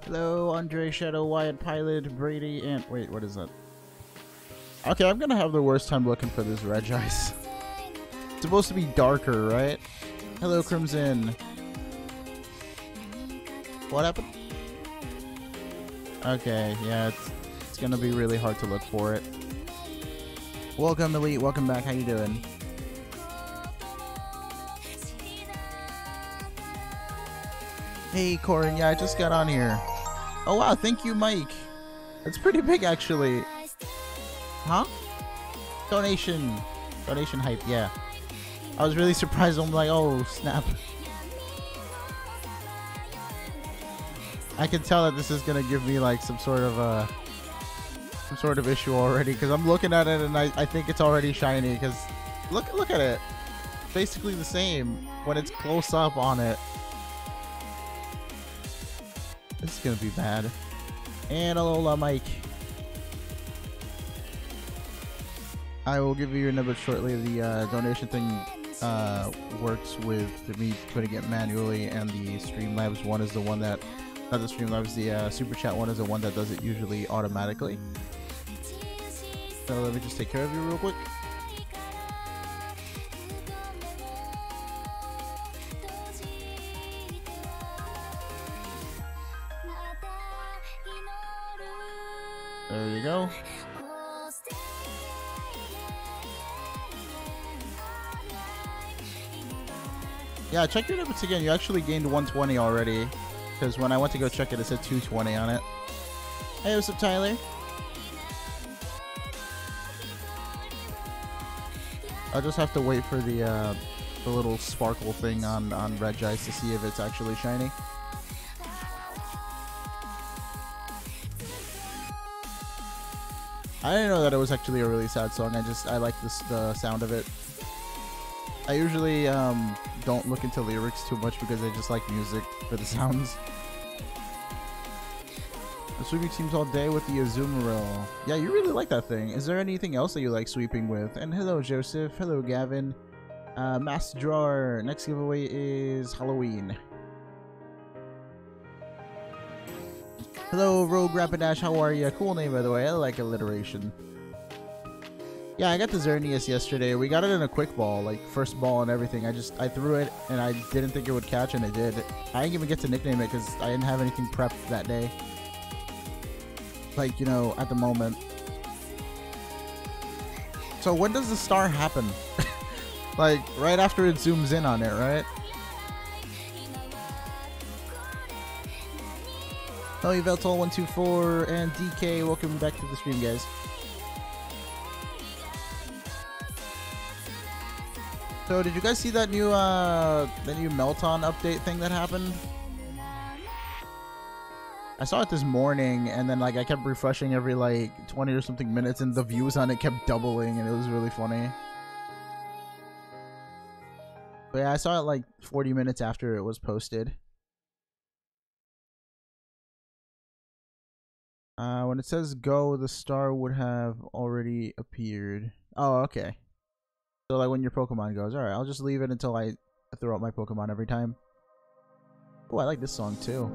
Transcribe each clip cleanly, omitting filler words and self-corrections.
Hello, Andre, Shadow, Wyatt, Pilot, Brady, and... Wait, what is that? Okay, I'm gonna have the worst time looking for this red ice. It's supposed to be darker, right? Hello, Crimson. What happened? Okay, yeah, it's gonna be really hard to look for it. Welcome, Elite. Welcome back. How you doing? Hey, Corin. Yeah, I just got on here. Oh, wow. Thank you, Mike. That's pretty big, actually. Huh? Donation. Donation hype, yeah. I was really surprised. I'm like, oh, snap. I can tell that this is going to give me, like, some sort of issue already, because I'm looking at it and I think it's already shiny, because look at it. It's basically the same when it's close up on it. This is gonna be bad. And Alola, Mike. I will give you your Nebbits shortly. The donation thing works with me putting it manually, and the Streamlabs one is the one that, not the Streamlabs, the Super Chat one is the one that does it usually automatically. So let me just take care of you real quick. There you go. Yeah, check your Nebbits again. You actually gained 120 already, because when I went to go check it, it said 220 on it. Hey, what's up, Tyler? I'll just have to wait for the little sparkle thing on Regice to see if it's actually shiny. I didn't know that it was actually a really sad song. I like the sound of it. I usually don't look into lyrics too much because I just like music for the sounds. The sweeping teams all day with the Azumarill. Yeah, you really like that thing. Is there anything else that you like sweeping with? And hello, Joseph. Hello, Gavin. Master Drawer. Next giveaway is Halloween. Hello, Rogue Rapidash. How are you? Cool name, by the way. I like alliteration. Yeah, I got the Xerneas yesterday. We got it in a quick ball, like first ball and everything. I threw it and I didn't think it would catch, and it did. I didn't even get to nickname it because I didn't have anything prepped that day. Like, you know, at the moment. So when does the star happen? Like, right after it zooms in on it, right? Oh, Yveltol124 and DK, welcome back to the stream, guys. So, did you guys see that new Melton update thing that happened? I saw it this morning, and then like I kept refreshing every like 20 or something minutes, and the views on it kept doubling, and it was really funny. But yeah, I saw it like 40 minutes after it was posted. When it says go, the star would have already appeared. Oh, okay. So like when your Pokemon goes, alright, I'll just leave it until I throw out my Pokemon every time. Oh, I like this song too.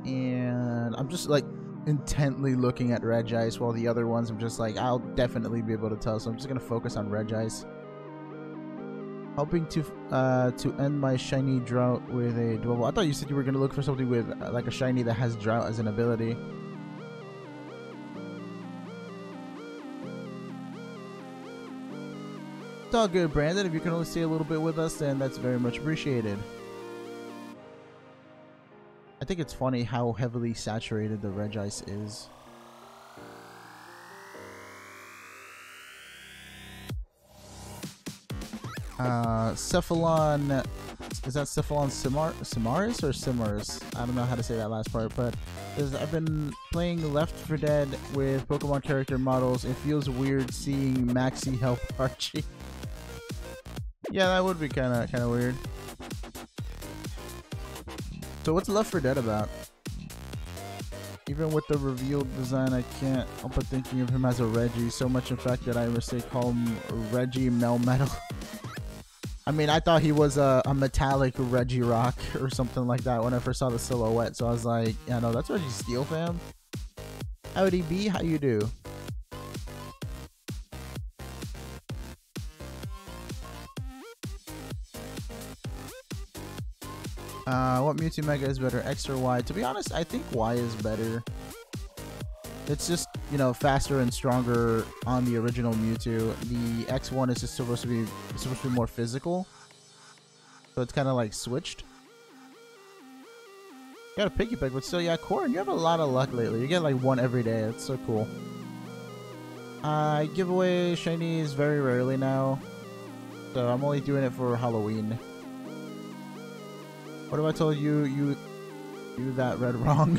And I'm just like intently looking at Regice, while the other ones I'm just like, I'll definitely be able to tell, so I'm just gonna focus on Regice. Hoping to end my shiny drought with a Dwebble. I thought you said you were gonna look for something with like a shiny that has drought as an ability. It's all good, Brandon. If you can only stay a little bit with us, then that's very much appreciated. I think it's funny how heavily saturated the Regice is. Cephalon, is that Cephalon Simaris or Simars? I don't know how to say that last part, but I've been playing Left 4 Dead with Pokemon character models. It feels weird seeing Maxie help Archie. Yeah, that would be kind of weird. So what's Left 4 Dead about? Even with the revealed design, I can't help but thinking of him as a Reggie. So much in fact that I mistake call him Reggie Melmetal. I mean, I thought he was a metallic Reggie Rock or something like that when I first saw the silhouette. So I was like, yeah, no, that's Reggie Steel, fam. Howdy B, how you do? What Mewtwo Mega is better, X or Y? To be honest, I think Y is better. It's just, you know, faster and stronger on the original Mewtwo. The X1 is just supposed to be more physical. So it's kind of like switched. Got a picky pick, but still, yeah, Corrin, you have a lot of luck lately. You get like one every day. It's so cool. I give away shinies very rarely now. So I'm only doing it for Halloween. What if I told you you that read wrong?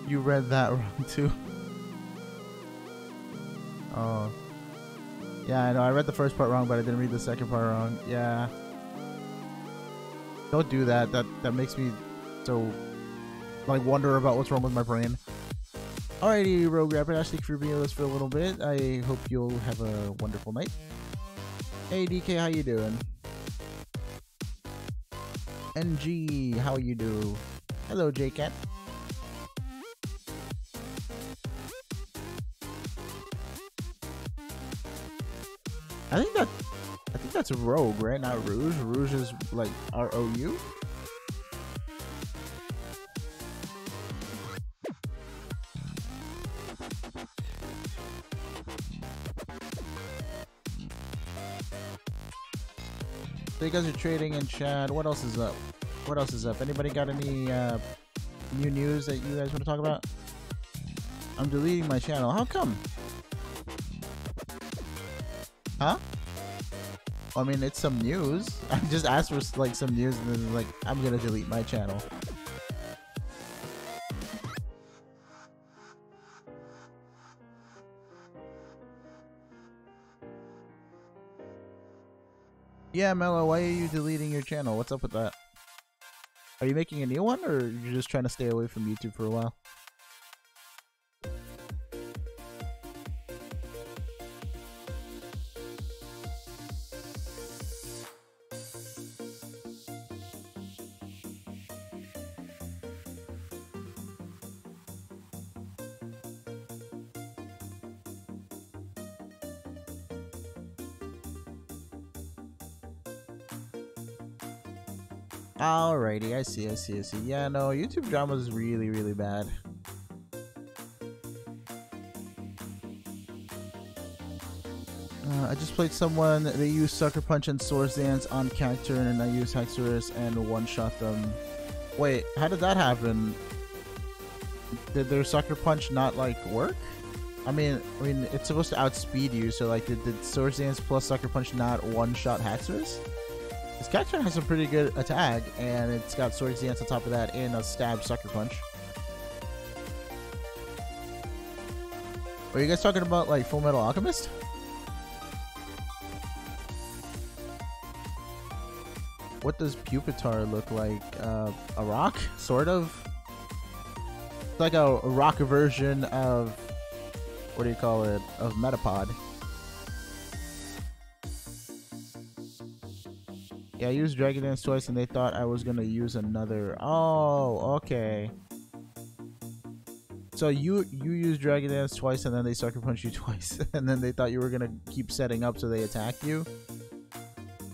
You read that wrong too. Oh. Yeah, I know. I read the first part wrong, but I didn't read the second part wrong. Yeah. Don't do that. That makes me so like wonder about what's wrong with my brain. Alrighty, Rogue Rapper, thank you for being with us for a little bit. I hope you'll have a wonderful night. Hey DK, how you doing? NG, how you do? Hello, JCat. I think that's Rogue, right? Not Rouge. Rouge is like R-O-U. So you guys are trading in chat. What else is up? What else is up? Anybody got any new news that you guys want to talk about? I'm deleting my channel. How come? Huh? I mean, it's some news. I just asked for like some news and then like, I'm gonna delete my channel. Yeah, Mello, why are you deleting your channel? What's up with that? Are you making a new one, or you're just trying to stay away from YouTube for a while? Alrighty, I see. Yeah, no, YouTube drama is really, really bad. I just played someone, they used Sucker Punch and Swords Dance on Cacturn, and I used Haxorus and one-shot them. Wait, how did that happen? Did their Sucker Punch not, like, work? I mean, it's supposed to outspeed you, so, like, did Swords Dance plus Sucker Punch not one-shot Haxorus? This Cacturn has a pretty good attack, and it's got Swords Dance on top of that and a stab Sucker Punch. Are you guys talking about, like, Full Metal Alchemist? What does Pupitar look like? A rock? Sort of? It's like a rock version of... what do you call it? Of Metapod. Yeah, I used Dragon Dance twice and they thought I was gonna use another. Oh, okay. So you used Dragon Dance twice and then they Sucker Punch you twice. And then they thought you were gonna keep setting up so they attacked you?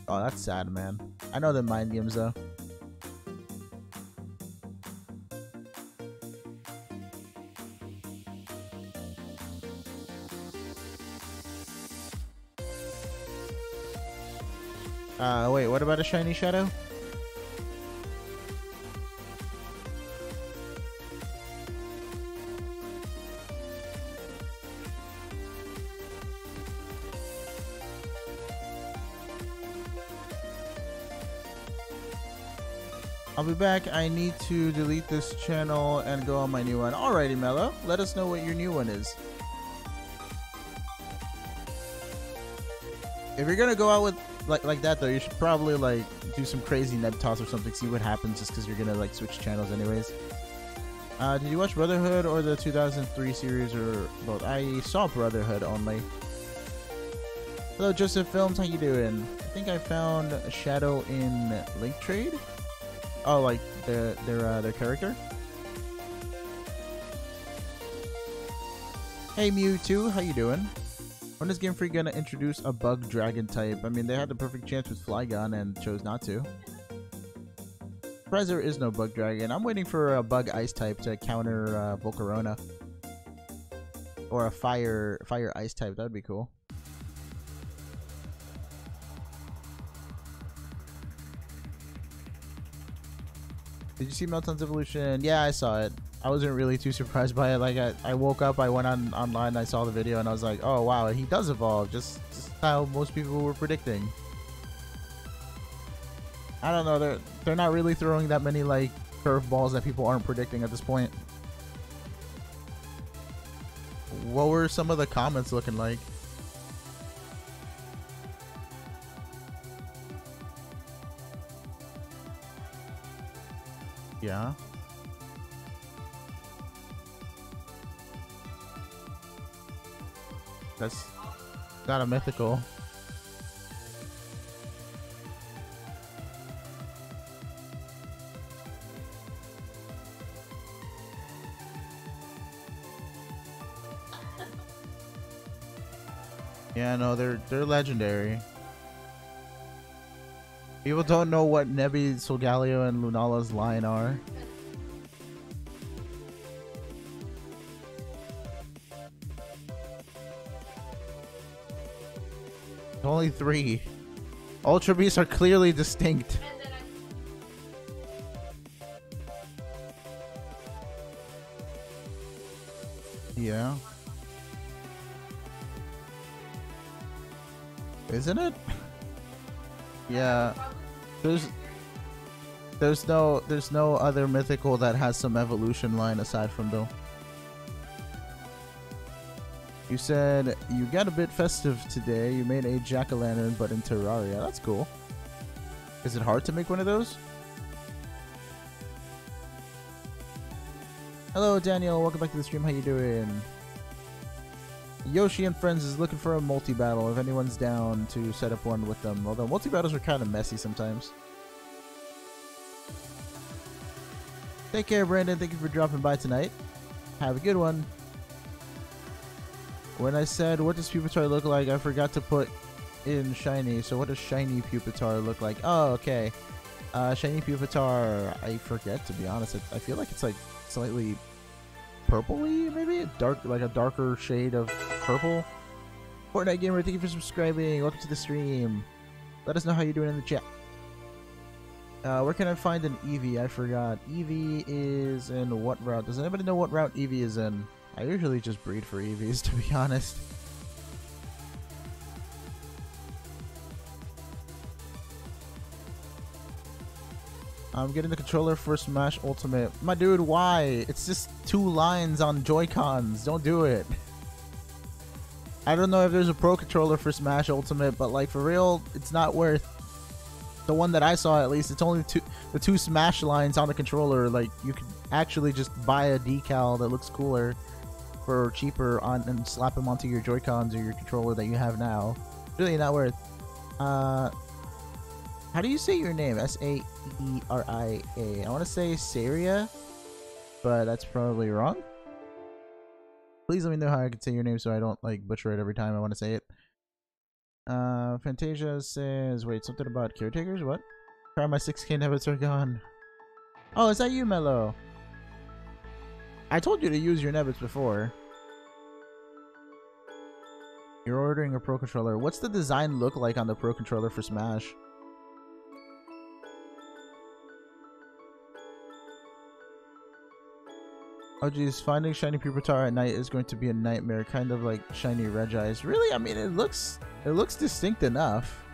Oh, that's sad, man. I know the mind games though. Wait, what about a shiny shadow? I'll be back. I need to delete this channel and go on my new one. Alrighty, Mello. Let us know what your new one is. If you're gonna go out with like that though, you should probably like do some crazy Nebtoss or something, see what happens, just because you're gonna like switch channels anyways. Did you watch Brotherhood or the 2003 series or both? I saw Brotherhood only. Hello, Joseph Films. How you doing? I think I found a shadow in Link Trade. Oh, like their character. Hey Mewtwo, how you doing? When is Game Freak gonna introduce a bug dragon type? I mean, they had the perfect chance with Flygon and chose not to. Surprised there is no bug dragon. I'm waiting for a bug ice type to counter Volcarona. Or a fire ice type. That'd be cool. Did you see Melton's evolution? Yeah, I saw it. I wasn't really too surprised by it. Like I woke up, I went online, I saw the video, and I was like, oh wow, he does evolve, just how most people were predicting. I don't know, they're not really throwing that many like curveballs that people aren't predicting at this point. What were some of the comments looking like? Yeah. That's not a mythical. Yeah, no, they're legendary. People don't know what Nebby, Solgaleo, and Lunala's line are. Only 3. Ultra Beasts are clearly distinct. Yeah. Isn't it? Yeah. There's no other mythical that has some evolution line aside from though. You said you got a bit festive today. You made a jack-o'-lantern, but in Terraria. That's cool. Is it hard to make one of those? Hello, Daniel. Welcome back to the stream. How you doing? Yoshi and Friends is looking for a multi-battle. If anyone's down to set up one with them. Although multi-battles are kind of messy sometimes. Take care, Brandon. Thank you for dropping by tonight. Have a good one. When I said, what does Pupitar look like, I forgot to put in shiny. So what does shiny Pupitar look like? Oh, okay. Shiny Pupitar, I forget, to be honest. I feel like it's like slightly purpley, maybe? Like a darker shade of purple. Fortnite Gamer, thank you for subscribing. Welcome to the stream. Let us know how you're doing in the chat. Where can I find an Eevee? I forgot. Eevee is in what route? Does anybody know what route Eevee is in? I usually just breed for EVs, to be honest. I'm getting the controller for Smash Ultimate. My dude, why? It's just 2 lines on Joy-Cons. Don't do it. I don't know if there's a pro controller for Smash Ultimate, but like for real, it's not worth. The one that I saw, at least, it's only the 2 Smash lines on the controller. Like, you could actually just buy a decal that looks cooler for cheaper and slap them onto your Joy-Cons or your controller that you have now. Really not worth. How do you say your name? Saeria. I want to say Saria, but that's probably wrong. Please let me know how I can say your name so I don't like butcher it every time I want to say it. Fantasia says, wait, something about caretakers? What? Try my 6K Nebbits are gone. Oh, is that you, Mello? I told you to use your Nebbits before. You're ordering a Pro Controller. What's the design look like on the Pro Controller for Smash? Oh geez, finding shiny Pupitar at night is going to be a nightmare, kind of like shiny Regis. Really? I mean, it looks distinct enough.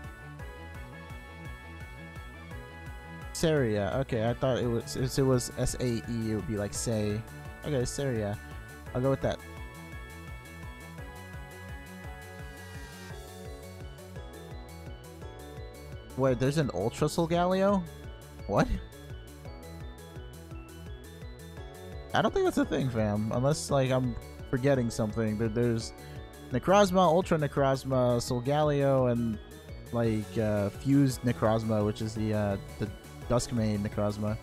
Saria. Okay, I thought it was, if it was S-A-E, it would be like say. Okay, Saria. I'll go with that. Wait, there's an Ultra Solgaleo? What? I don't think that's a thing, fam. Unless, like, I'm forgetting something. Necrozma, Ultra Necrozma, Solgaleo, and like fused Necrozma, which is the Duskmane Necrozma.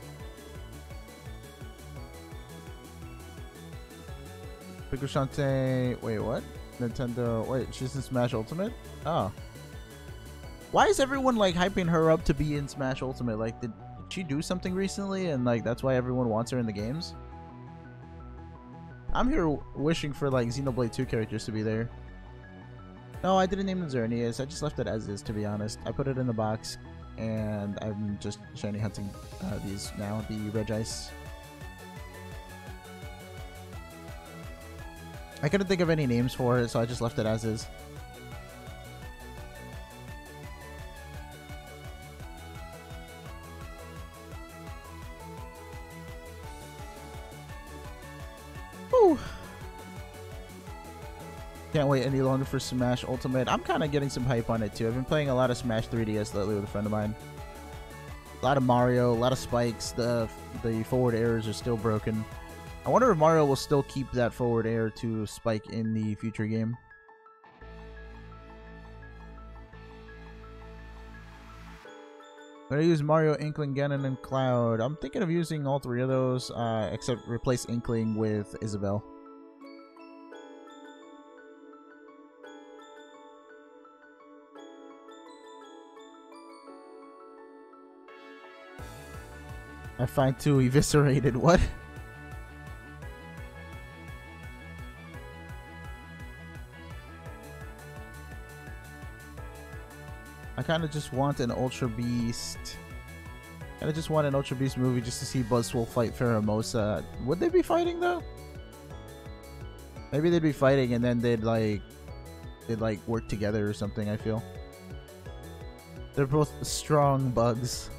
Pikushante. Wait, what? Nintendo. Wait, she's in Smash Ultimate? Oh. Why is everyone like hyping her up to be in Smash Ultimate? Like, did she do something recently and like that's why everyone wants her in the games? I'm here wishing for like Xenoblade 2 characters to be there. No, I didn't name them Xerneas. I just left it as is, to be honest. I put it in the box and I'm just shiny hunting these now, the Regice. I couldn't think of any names for it, so I just left it as is. Whew. Can't wait any longer for Smash Ultimate. I'm kind of getting some hype on it too. I've been playing a lot of Smash 3DS lately with a friend of mine. A lot of Mario, a lot of spikes. The forward airs are still broken. I wonder if Mario will still keep that forward air to spike in the future game. I'm gonna use Mario, Inkling, Ganon, and Cloud. I'm thinking of using all three of those, except replace Inkling with Isabelle. I find two eviscerated. What? I kind of just want an Ultra Beast. I just want an Ultra Beast movie just to see Buzzwole fight Pheromosa. Would they be fighting though? Maybe they'd be fighting and then they'd like work together or something. I feel they're both strong bugs.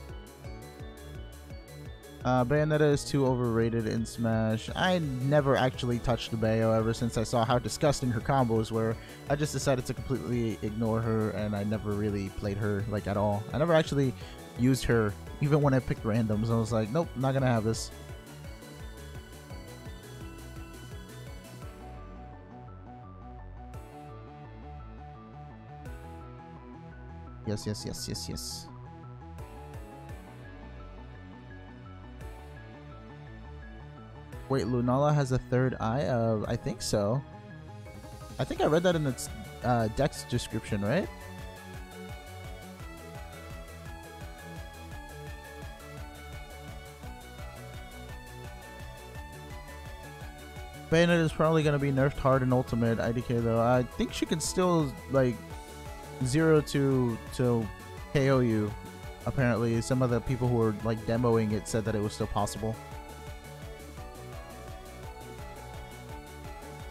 Bayonetta is too overrated in Smash. I never actually touched the Bayo ever since I saw how disgusting her combos were. I just decided to completely ignore her, and I never really played her like at all. I never actually used her, even when I picked randoms. I was like, nope, not gonna have this. Yes, yes, yes, yes, yes. Wait, Lunala has a third eye? I think so. I think I read that in its dex description, right? Bayonetta is probably going to be nerfed hard in Ultimate IDK though. I think she can still like 0 to KO you. Apparently, some of the people who were like demoing it said that it was still possible.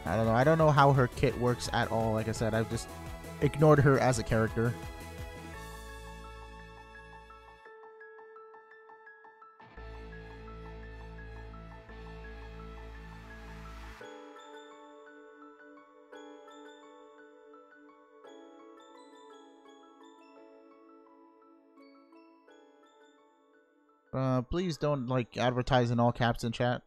I don't know. I don't know how her kit works at all. Like I said, I've just ignored her as a character. Please don't like advertise in all caps in chat.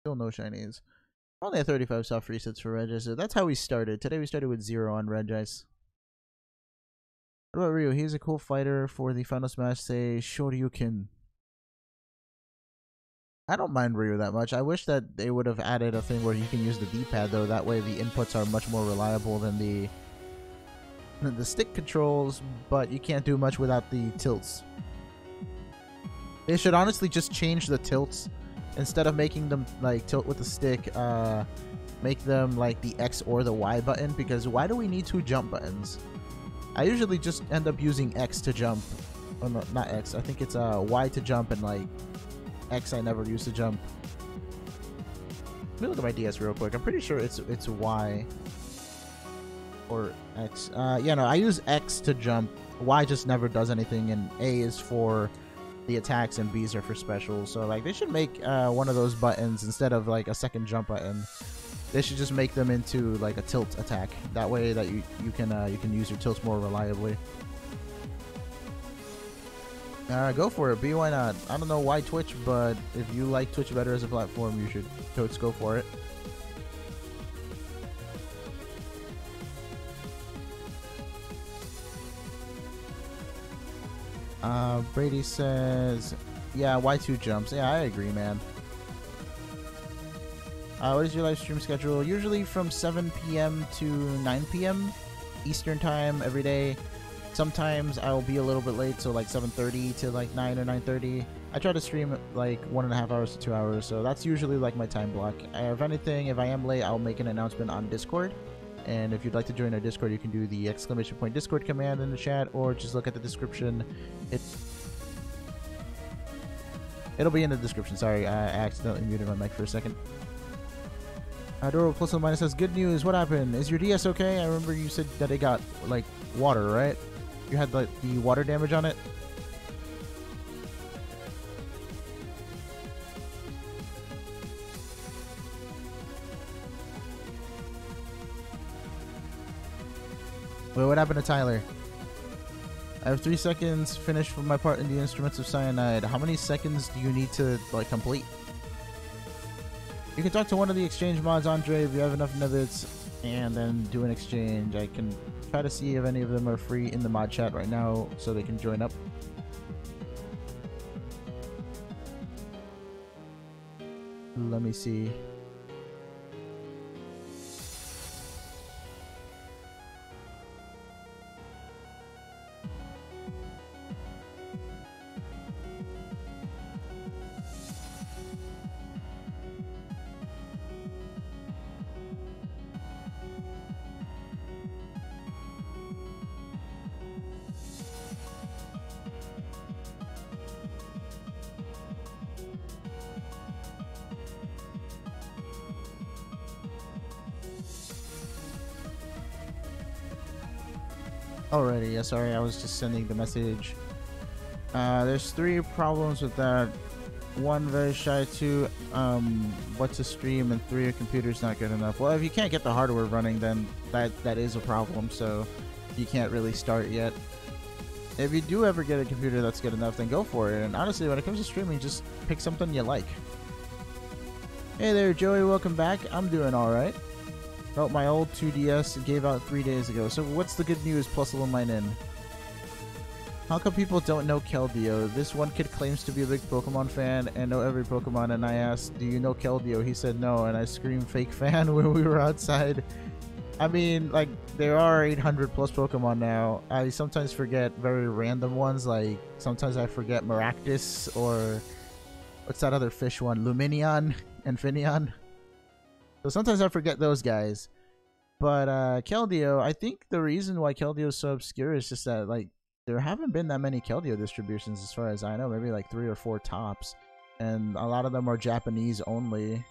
Still no shinies. Only at 35 soft resets for Regice. So that's how we started. Today we started with 0 on Regice. What about Ryu? He's a cool fighter for the Final Smash. Say Shoryuken. I don't mind Ryu that much. I wish that they would have added a thing where you can use the D-pad though. That way the inputs are much more reliable than the stick controls. But you can't do much without the tilts. They should honestly just change the tilts. Instead of making them like tilt with the stick, make them like the X or the Y button, because why do we need two jump buttons? I usually just end up using X to jump. Oh no, not X. I think it's Y to jump, and like X I never use to jump. Let me look at my DS real quick. I'm pretty sure it's Y or X. Yeah, no, I use X to jump. Y just never does anything, and A is for the attacks and B's are for specials. So like they should make one of those buttons instead of like a second jump button. They should just make them into like a tilt attack. That way that you can use your tilts more reliably. Go for it. Why not? I don't know why Twitch, but if you like Twitch better as a platform, you should totes go for it. Brady says, yeah, Y2 jumps. Yeah, I agree, man. What is your live stream schedule? Usually from 7 p.m. to 9 p.m. Eastern time every day. Sometimes I'll be a little bit late, so like 7:30 to like 9 or 9:30. I try to stream like 1.5 hours to 2 hours, so that's usually like my time block. If anything, if I am late, I'll make an announcement on Discord. And if you'd like to join our Discord, you can do the ! Discord command in the chat, or just look at the description. It'll be in the description. Sorry, I accidentally muted my mic for a second. Doro plus or minus says, good news. What happened? Is your DS okay? I remember you said that it got like water, right? You had like the water damage on it. Wait, what happened to Tyler? I have 3 seconds. Finish for my part in the Instruments of Cyanide. How many seconds do you need to like complete? You can talk to one of the exchange mods, Andre, if you have enough Nebbits, and then do an exchange. I can try to see if any of them are free in the mod chat right now so they can join up. Let me see. Alrighty, yeah, sorry, I was just sending the message. There's 3 problems with that. 1, very shy. 2, what to stream, and 3, your computer's not good enough. Well, if you can't get the hardware running, then that is a problem, so you can't really start yet. If you do ever get a computer that's good enough, then go for it. And honestly, when it comes to streaming, just pick something you like. Hey there, Joey, welcome back. I'm doing alright. Oh, my old 2DS gave out 3 days ago. So what's the good news, plus a little mine in? How come people don't know Keldeo? This one kid claims to be a big Pokemon fan and know every Pokemon, and I asked, do you know Keldeo? He said no, and I screamed fake fan when we were outside. I mean, like, there are 800 plus Pokemon now. I sometimes forget very random ones, like sometimes I forget Maractus, or what's that other fish one? Luminion and Finneon. So sometimes I forget those guys. But Keldeo, I think the reason why Keldeo is so obscure is just that, like, there haven't been that many Keldeo distributions as far as I know. Maybe like 3 or 4 tops. And a lot of them are Japanese only.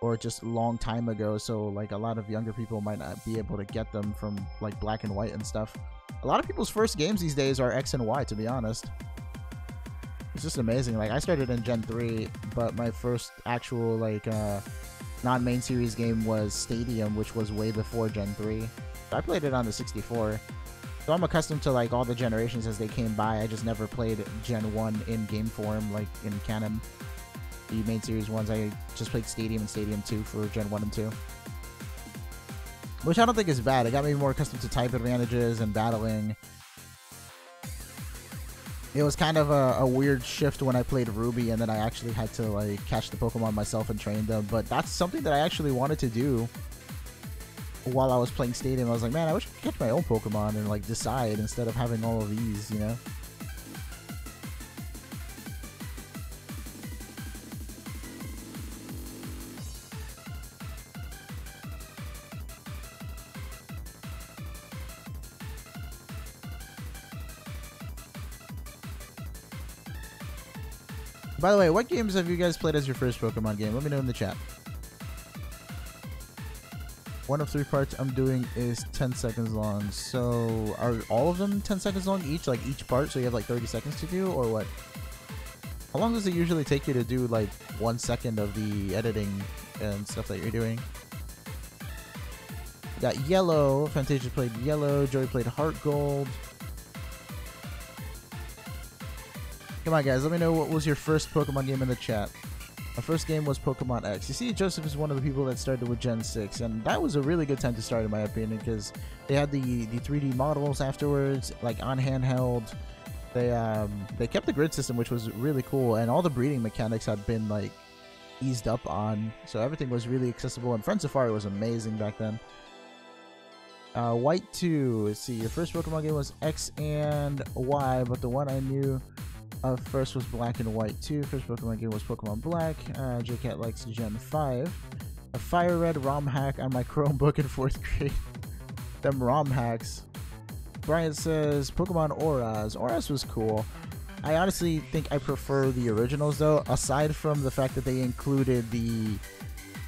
Or just a long time ago. So like a lot of younger people might not be able to get them from like Black and White and stuff. A lot of people's first games these days are X and Y, to be honest. It's just amazing. Like, I started in Gen 3, but my first actual like non-main series game was Stadium, which was way before Gen 3. I played it on the 64. So I'm accustomed to like all the generations as they came by. I just never played Gen 1 in game form, like in canon. The main series ones, I just played Stadium and Stadium 2 for Gen 1 and 2. Which I don't think is bad. It got me more accustomed to type advantages and battling. It was kind of a weird shift when I played Ruby and then I actually had to like catch the Pokemon myself and train them. But that's something that I actually wanted to do while I was playing Stadium. I was like, man, I wish I could catch my own Pokemon and like decide instead of having all of these, you know? By the way, what games have you guys played as your first Pokemon game? Let me know in the chat. 1 of 3 parts I'm doing is 10 seconds long. So are all of them 10 seconds long each? Like each part? So you have like 30 seconds to do, or what? How long does it usually take you to do like 1 second of the editing and stuff that you're doing? Got Yellow. Fantasia played Yellow. Joey played Heart Gold. Come on, guys. Let me know what was your first Pokemon game in the chat. My first game was Pokemon X. You see, Joseph is one of the people that started with Gen 6, and that was a really good time to start, in my opinion, because they had the 3D models afterwards, like on handheld. They kept the grid system, which was really cool, and all the breeding mechanics had been like eased up on, so everything was really accessible. And Friend Safari was amazing back then. White 2. Let's see. Your first Pokemon game was X and Y, but the one I knew first was Black and White 2. First Pokemon game was Pokemon Black. JCat likes Gen 5. A Fire Red ROM hack on my Chromebook in 4th grade. Them ROM hacks. Brian says Pokemon Auras. Auras was cool. I honestly think I prefer the originals though, aside from the fact that they included the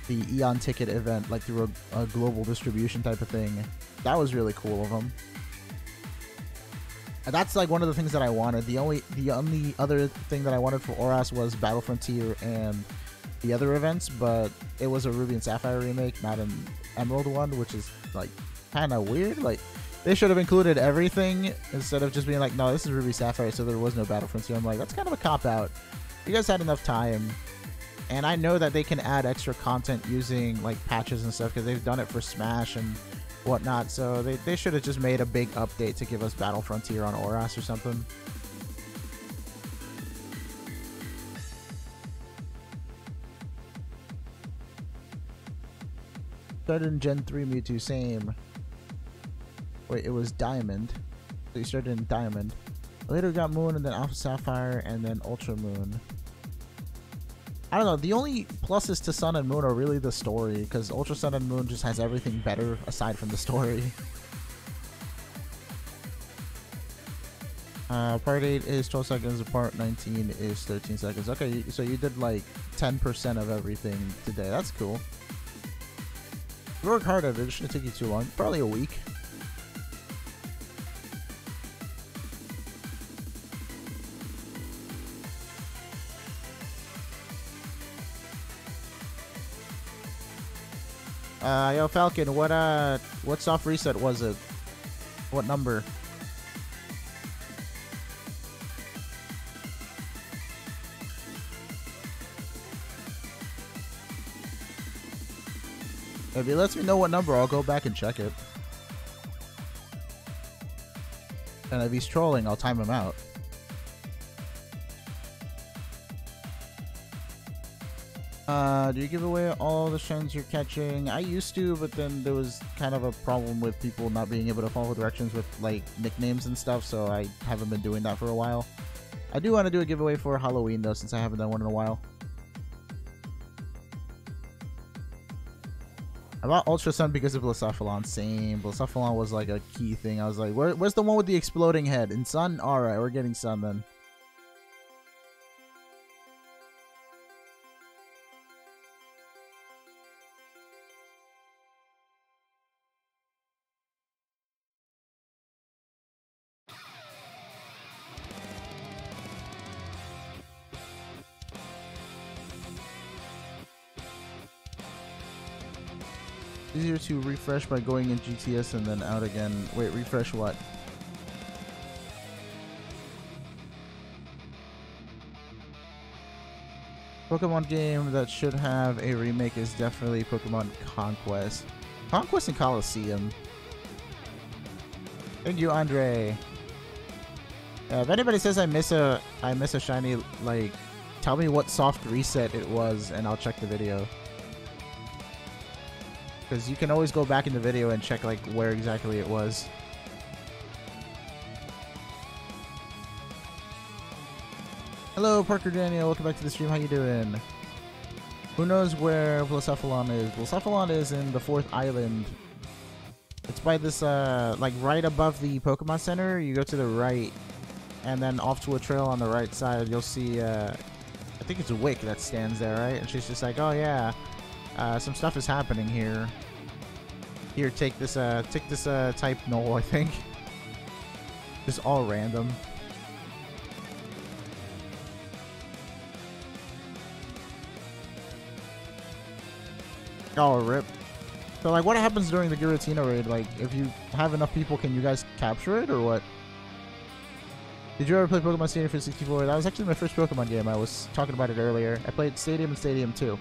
Eon ticket event, like through a global distribution type of thing. That was really cool of them. That's like one of the things that I wanted. The only other thing that I wanted for Auras was Battle Frontier and the other events, but it was a Ruby and Sapphire remake, not an Emerald one, which is like kind of weird. Like they should have included everything instead of just being like, no, this is Ruby Sapphire, so there was no Battle Frontier. I'm like, that's kind of a cop out. You guys had enough time, and I know that they can add extra content using like patches and stuff because they've done it for Smash and whatnot, so they should have just made a big update to give us Battle Frontier on Auras or something. Started in Gen 3 Mewtwo, same. Wait, it was Diamond. So you started in Diamond. Later got Moon, and then Alpha Sapphire, and then Ultra Moon. I don't know, the only pluses to Sun and Moon are really the story, because Ultra Sun and Moon just has everything better aside from the story. Part 8 is 12 seconds, part 19 is 13 seconds. Okay, so you did like 10% of everything today. That's cool. You work hard at it, it shouldn't take you too long. Probably a week. Yo Falcon, what soft reset was it? What number? If he lets me know what number, I'll go back and check it. And if he's trolling, I'll time him out. Do you give away all the shins you're catching? I used to, but then there was kind of a problem with people not being able to follow directions with like nicknames and stuff, so I haven't been doing that for a while. I do want to do a giveaway for Halloween though, since I haven't done one in a while. I bought Ultra Sun because of Blacephalon. Same. Blacephalon was like a key thing. I was like, where's the one with the exploding head? In Sun? Alright, we're getting Sun then. Easier to refresh by going in GTS and then out again. Wait, refresh what? Pokemon game that should have a remake is definitely Pokemon Conquest. Conquest and Coliseum. Thank you, Andre. If anybody says I miss a shiny, like, tell me what soft reset it was and I'll check the video. Because you can always go back in the video and check like where exactly it was. Hello, Parker Daniel. Welcome back to the stream. How you doing? Who knows where Blacephalon is? Blacephalon is in the 4th island. It's by this, like right above the Pokemon Center. You go to the right, and then off to a trail on the right side, you'll see, I think it's a Wick that stands there, right? And she's just like, oh yeah. Some stuff is happening here. Here, take this type null, I think. Just all random. Oh, rip. So, like, what happens during the Giratina raid? Like, if you have enough people, can you guys capture it, or what? Did you ever play Pokemon Stadium for 64? That was actually my first Pokemon game. I was talking about it earlier. I played Stadium and Stadium 2.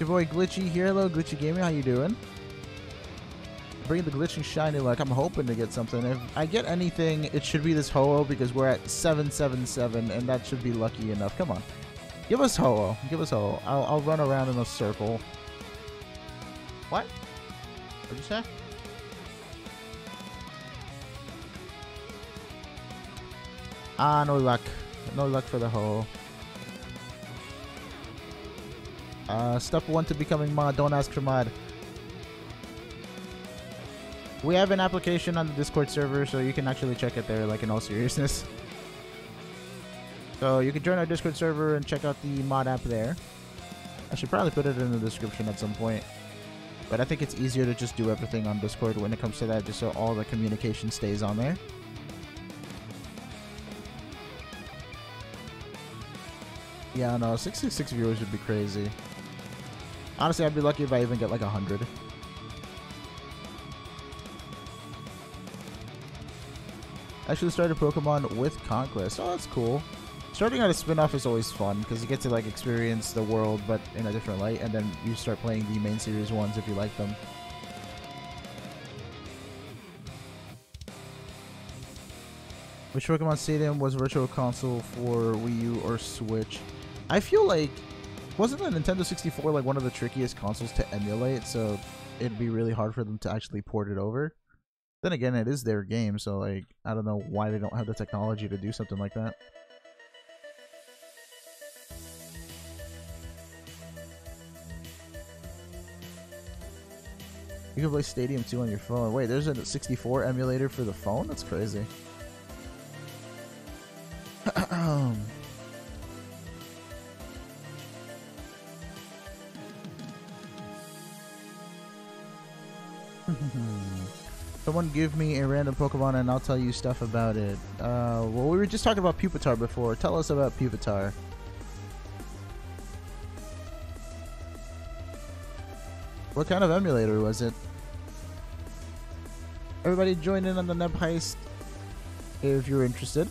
Your boy Glitchy here. Hello, Glitchy Gaming. How you doing? Bring the glitching shiny luck. I'm hoping to get something. If I get anything, it should be this Ho-Oh because we're at 777, and that should be lucky enough. Come on. Give us Ho-Oh. Give us Ho-Oh. I'll run around in a circle. What? What'd you say? Ah, no luck. No luck for the Ho-Oh. Step 1 to becoming mod. Don't ask for mod. We have an application on the Discord server, so you can actually check it there, like in all seriousness. So you can join our Discord server and check out the mod app there. I should probably put it in the description at some point. But I think it's easier to just do everything on Discord when it comes to that, just so all the communication stays on there. Yeah, no, 666 viewers would be crazy. Honestly, I'd be lucky if I even get like 100. I actually started Pokemon with Conquest. Oh, that's cool. Starting out a spin-off is always fun because you get to like experience the world but in a different light, and then you start playing the main series ones if you like them. Which Pokemon Stadium was Virtual Console for Wii U or Switch? I feel like, wasn't the Nintendo 64 like one of the trickiest consoles to emulate, so it'd be really hard for them to actually port it over? Then again, it is their game, so like, I don't know why they don't have the technology to do something like that. You can play Stadium 2 on your phone. Wait, there's a 64 emulator for the phone? That's crazy. Someone give me a random Pokemon and I'll tell you stuff about it. Well, we were just talking about Pupitar before. Tell us about Pupitar. What kind of emulator was it? Everybody join in on the Nebheist if you're interested.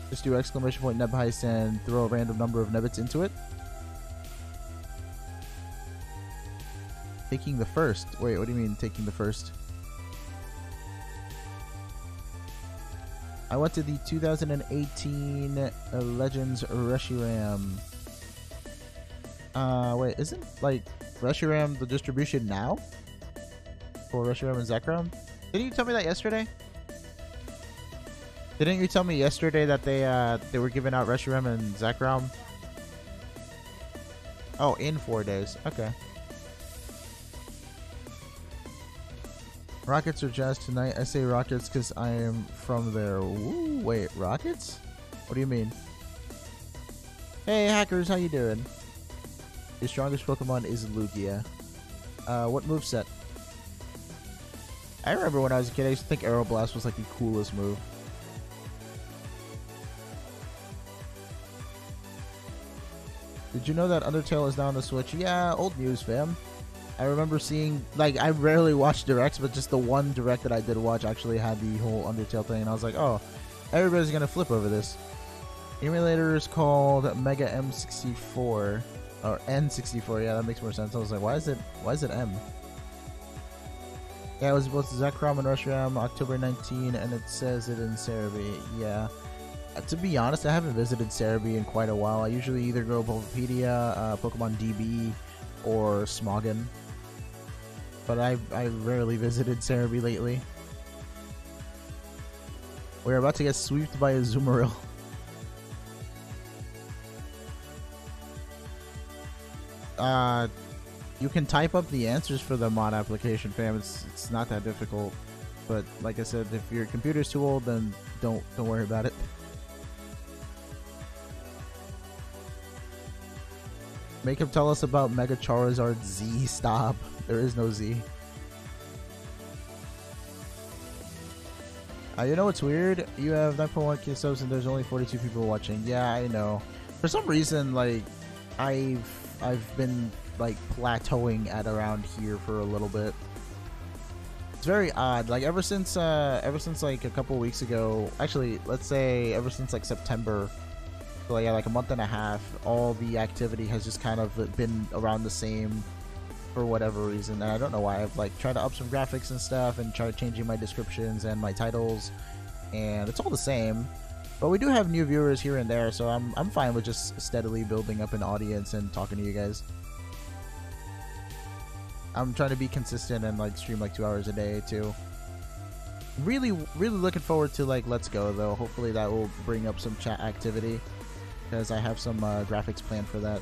Just do exclamation point Nebheist and throw a random number of Nebbits into it. Taking the first. Wait, what do you mean taking the first? I went to the 2018 Legends Reshiram. Wait, isn't like Reshiram the distribution now? For Reshiram and Zekrom? Didn't you tell me that yesterday? Didn't you tell me yesterday that they were giving out Reshiram and Zekrom? Oh, in 4 days. Okay. Rockets or Jazz tonight? I say Rockets because I am from there. Ooh, wait, Rockets? What do you mean? Hey, hackers, how you doing? Your strongest Pokemon is Lugia. What moveset? I remember when I was a kid, I used to think Aeroblast was like the coolest move. Did you know that Undertale is now on the Switch? Yeah, old news, fam. I remember seeing, like, I rarely watch directs, but just the one direct that I did watch actually had the whole Undertale thing, and I was like, oh, everybody's gonna flip over this. Emulator is called Mega M64, or N64. Yeah, that makes more sense. I was like, why is it M? Yeah, it was both Zekrom and Reshiram October 19, and it says it in Cerebi. Yeah. To be honest, I haven't visited Cerebi in quite a while. I usually either go Bulbapedia, Pokemon DB, or Smogon. But I rarely visited Cerebi lately. We're about to get swept by a Zoomeril. You can type up the answers for the mod application, fam. It's not that difficult. But like I said, if your computer's too old, then don't worry about it. Make him tell us about Mega Charizard Z. Stop. There is no Z. You know what's weird? You have 9.1k subs and there's only 42 people watching. Yeah, I know. For some reason, like, I've been like plateauing at around here for a little bit. It's very odd. Like ever since like a couple weeks ago, actually, let's say ever since like September, so yeah, like a month and a half, all the activity has just kind of been around the same for whatever reason, and I don't know why. I've like tried to up some graphics and stuff and tried changing my descriptions and my titles, and it's all the same. But we do have new viewers here and there, so I'm fine with just steadily building up an audience and talking to you guys. I'm trying to be consistent and like stream like 2 hours a day too. Really looking forward to like Let's Go though. Hopefully that will bring up some chat activity, because I have some graphics planned for that.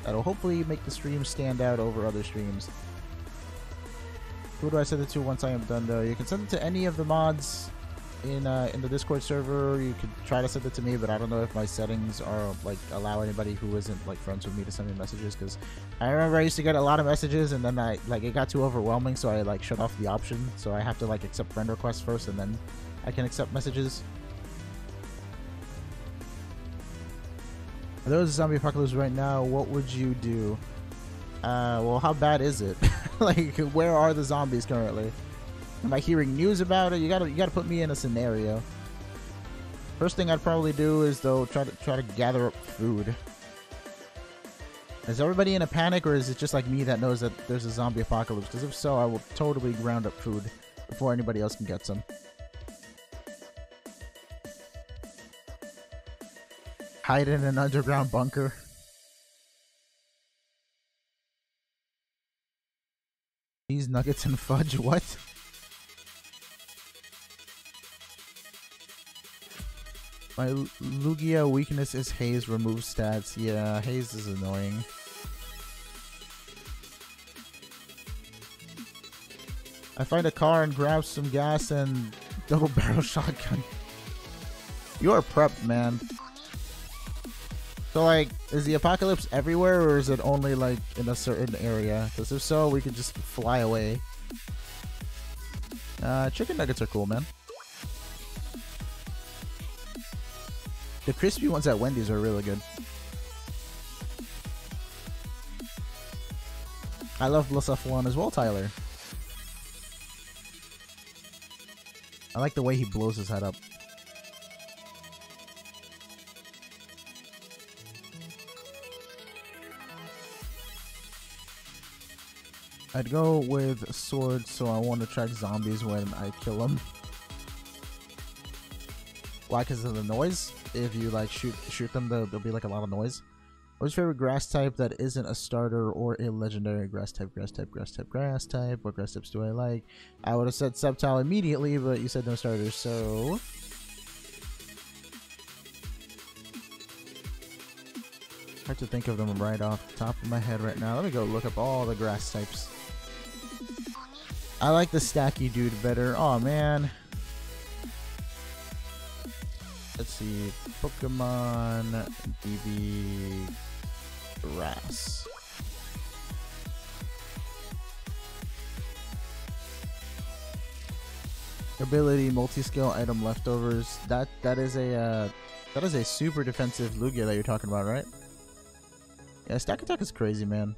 That'll hopefully make the stream stand out over other streams. Who do I send it to once I am done though? You can send it to any of the mods in the Discord server. You could try to send it to me, but I don't know if my settings are like allow anybody who isn't like friends with me to send me messages, because I remember I used to get a lot of messages and then it got too overwhelming, so I like shut off the option. So I have to like accept friend requests first and then I can accept messages. If there was a zombie apocalypse right now, what would you do? Well, how bad is it? Like, where are the zombies currently? Am I hearing news about it? You gotta put me in a scenario. First thing I'd probably do is though try to gather up food. Is everybody in a panic, or is it just like me that knows that there's a zombie apocalypse? Because if so, I will totally ground up food before anybody else can get some. Hide in an underground bunker. Cheese nuggets and fudge. What? My Lugia weakness is haze. Remove stats. Yeah, haze is annoying. I find a car and grab some gas and double barrel shotgun. You are prepped, man. So like, is the apocalypse everywhere, or is it only like in a certain area? Because if so, we could just fly away. Chicken nuggets are cool, man. The crispy ones at Wendy's are really good. I love Blussaflon as well, Tyler. I like the way he blows his head up. I'd go with swords, so I want to track zombies when I kill them. Why? Because of the noise? If you like shoot them, there'll be like a lot of noise. What's your favorite grass type that isn't a starter or a legendary? Grass type. What grass types do I like? I would have said Sceptile immediately, but you said no starters, so... hard to think of them right off the top of my head right now. Let me go look up all the grass types. I like the stacky dude better. Oh man. Let's see. Pokemon DB Grass. Ability multi-skill item leftovers. That is a super defensive Lugia that you're talking about, right? Yeah, stack attack is crazy, man.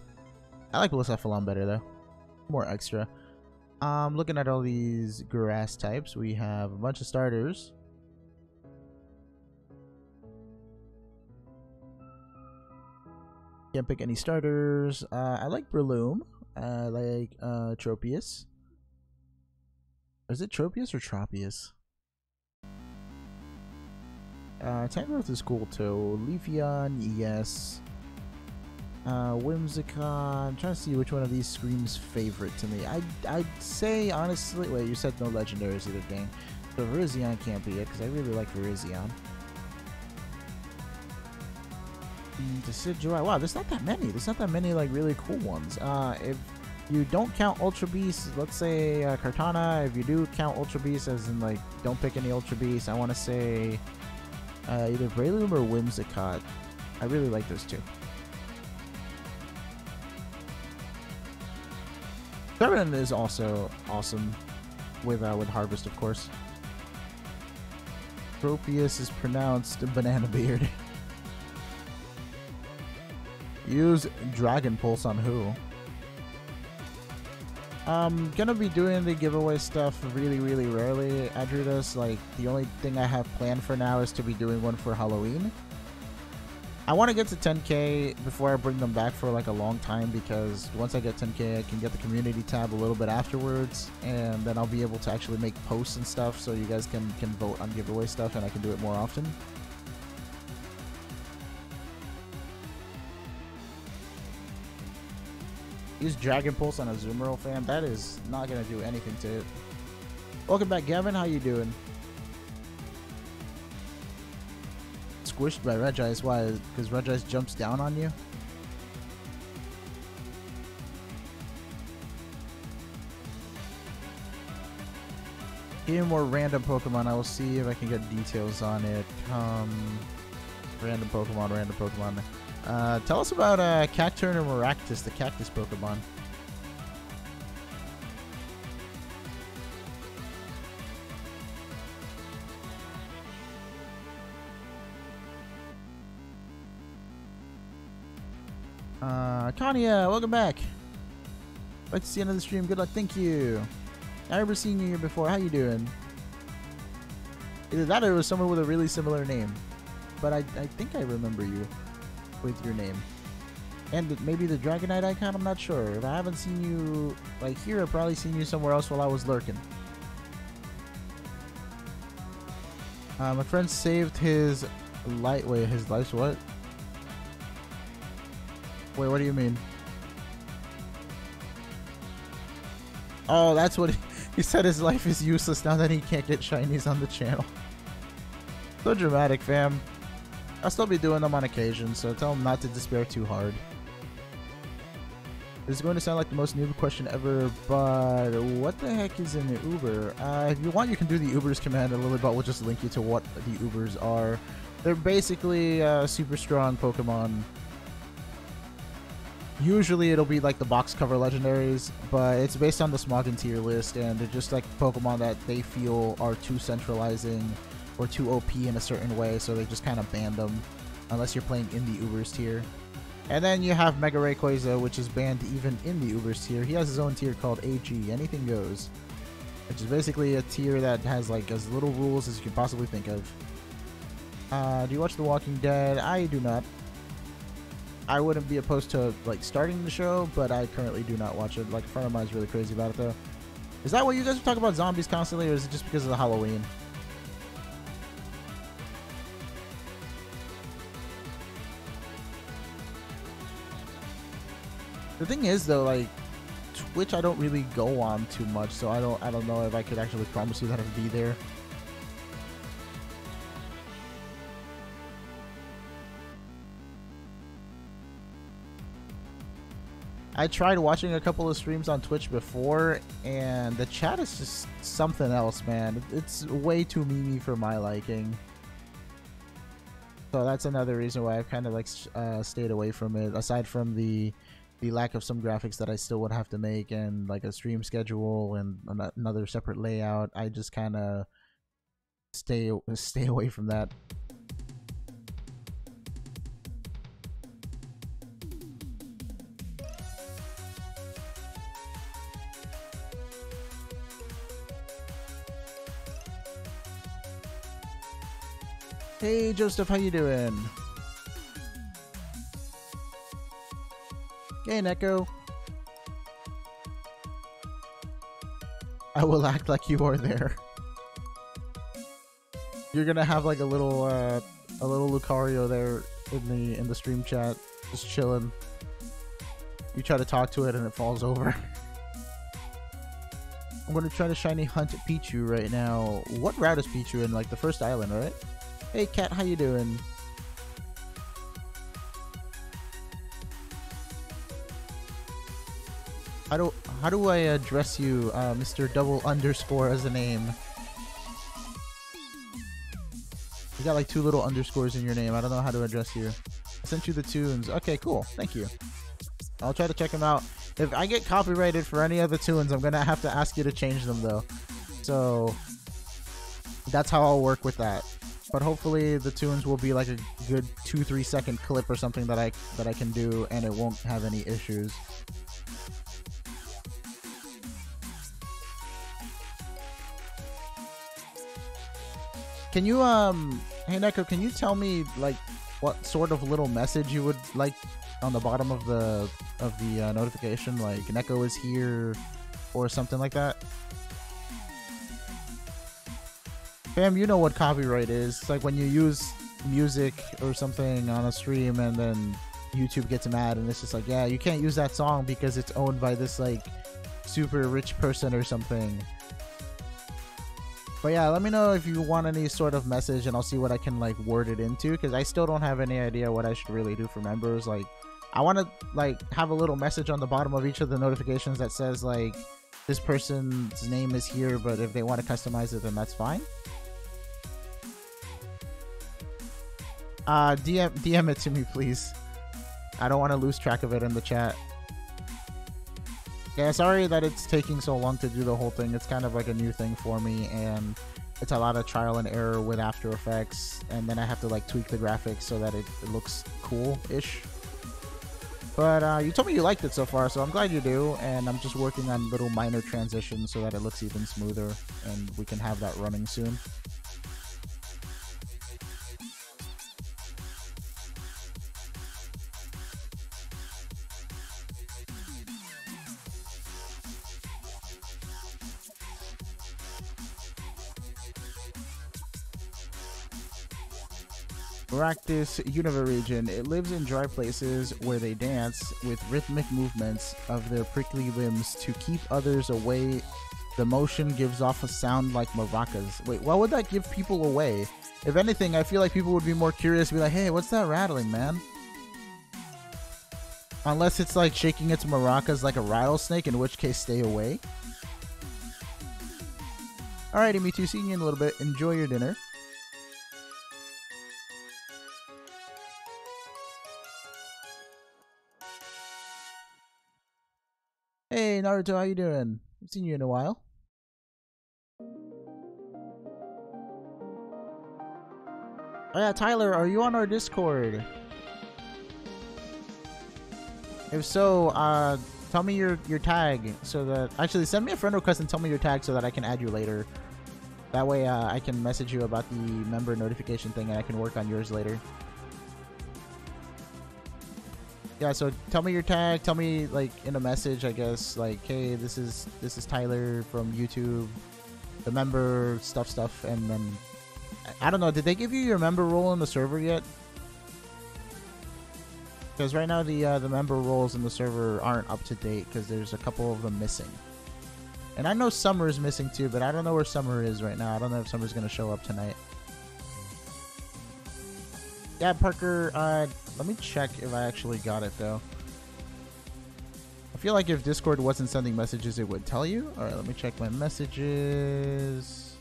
I like Blussaflon better though. More extra. Looking at all these grass types, we have a bunch of starters. Can't pick any starters. I like Breloom. I like Tropius. Is it Tropius or Tropius? Tangrowth is cool too. Leafeon, yes. Whimsicott. I'm trying to see which one of these screams favorite to me. I'd say honestly. Wait, you said no legendaries either, dang. So Virizion can't be it because I really like Virizion. Decidueye. Wow, there's not that many. There's not that many like really cool ones. If you don't count Ultra Beasts, let's say Kartana. If you do count Ultra Beasts, as in like don't pick any Ultra Beasts, I want to say either Breloom or Whimsicott. I really like those two. Trevenant is also awesome with Harvest, of course. Tropius is pronounced Banana Beard. Use Dragon Pulse on who? I'm gonna be doing the giveaway stuff really, really rarely, Adridas. Like, the only thing I have planned for now is to be doing one for Halloween. I want to get to 10k before I bring them back for like a long time, because once I get 10k I can get the community tab a little bit afterwards, and then I'll be able to actually make posts and stuff so you guys can vote on giveaway stuff and I can do it more often. Use Dragon Pulse on a Zoomerl, fam. That is not going to do anything to it. Welcome back, Gavin. How you doing? Squished by Regice. Why? Because Regice jumps down on you? Even more random Pokemon. I will see if I can get details on it. Random Pokemon. Tell us about Cacturn or Maractus, the cactus Pokemon. Kanya, welcome back. Like to see another stream. Good luck. Thank you. I remember seeing you here before. How you doing? Either that or it was someone with a really similar name. But I think I remember you with your name. And maybe the Dragonite icon? I'm not sure. If I haven't seen you like here, I've probably seen you somewhere else while I was lurking. My friend saved his light. Wait, his life's what? Wait, what do you mean? Oh, that's what he said. His life is useless now that he can't get shinies on the channel. So dramatic, fam. I'll still be doing them on occasion, so tell him not to despair too hard. This is going to sound like the most noob question ever, but what the heck is an Uber? If you want, you can do the Ubers command, and Lilybot will just link you to what the Ubers are. They're basically super strong Pokemon. Usually it'll be like the box cover legendaries, but it's based on the Smogon tier list, and they're just like Pokemon that they feel are too centralizing or too OP in a certain way, so they just kind of ban them unless you're playing in the Ubers tier. And then you have Mega Rayquaza, which is banned even in the Ubers tier. He has his own tier called AG, Anything Goes, which is basically a tier that has like as little rules as you can possibly think of. Do you watch The Walking Dead? I do not. I wouldn't be opposed to like starting the show, but I currently do not watch it. Like, a friend of mine is really crazy about it though. Is that why you guys are talking about zombies constantly, or is it just because of the Halloween? The thing is though, like, Twitch I don't really go on too much, so I don't know if I could actually promise you that I'd be there. I tried watching a couple of streams on Twitch before, and the chat is just something else, man. It's way too memey for my liking. So that's another reason why I've kind of like stayed away from it. Aside from the lack of some graphics that I still would have to make, and like a stream schedule and another separate layout, I just kind of stay away from that. Hey Joseph, how you doing? Hey Neko. I will act like you are there. You're gonna have like a little Lucario there in the stream chat, just chilling. You try to talk to it and it falls over. I'm gonna try to shiny hunt Pichu right now. What route is Pichu in? Like the first island, right? Hey Cat, how you doing? How do I address you, Mr. Double Underscore as a name? You got like 2 little underscores in your name. I don't know how to address you. I sent you the tunes. Okay, cool. Thank you. I'll try to check them out. If I get copyrighted for any of the tunes, I'm gonna have to ask you to change them though. So that's how I'll work with that. But hopefully the tunes will be like a good 2-3 second clip or something that I can do, and it won't have any issues. Can you hey Neko, can you tell me like what sort of little message you would like on the bottom of the notification, like Neko is here or something like that? Fam, you know what copyright is. It's like when you use music or something on a stream and then YouTube gets mad and it's just like, yeah, you can't use that song because it's owned by this like super rich person or something. But yeah, let me know if you want any sort of message and I'll see what I can like word it into, because I still don't have any idea what I should really do for members. Like I want to like have a little message on the bottom of each of the notifications that says like this person's name is here, but if they want to customize it then that's fine. DM it to me, please. I don't want to lose track of it in the chat. Yeah, sorry that it's taking so long to do the whole thing. It's kind of like a new thing for me, and it's a lot of trial and error with After Effects, and then I have to like tweak the graphics so that it looks cool-ish. But you told me you liked it so far, so I'm glad you do, and I'm just working on little minor transitions so that it looks even smoother, and we can have that running soon. Maractus Univa region. It lives in dry places where they dance with rhythmic movements of their prickly limbs to keep others away. The motion gives off a sound like maracas. Wait, why would that give people away? If anything, I feel like people would be more curious, be like, hey, what's that rattling, man? Unless it's like shaking its maracas like a rattlesnake, in which case stay away. Alrighty, me too. See you in a little bit. Enjoy your dinner. Hey Naruto, how you doing? I've seen you in a while. Oh yeah, Tyler, are you on our Discord? If so, tell me your tag so that... Actually, send me a friend request and tell me your tag so that I can add you later. That way I can message you about the member notification thing and I can work on yours later. Yeah, so tell me your tag, tell me like in a message, I guess, like, hey, this is Tyler from YouTube, the member stuff, and then I don't know, did they give you your member role in the server yet? Because right now the member roles in the server aren't up to date because there's a couple of them missing. And I know Summer is missing too, but I don't know where Summer is right now. I don't know if Summer's gonna show up tonight. Yeah, Parker, let me check if I actually got it, though. I feel like if Discord wasn't sending messages, it would tell you. Alright, let me check my messages.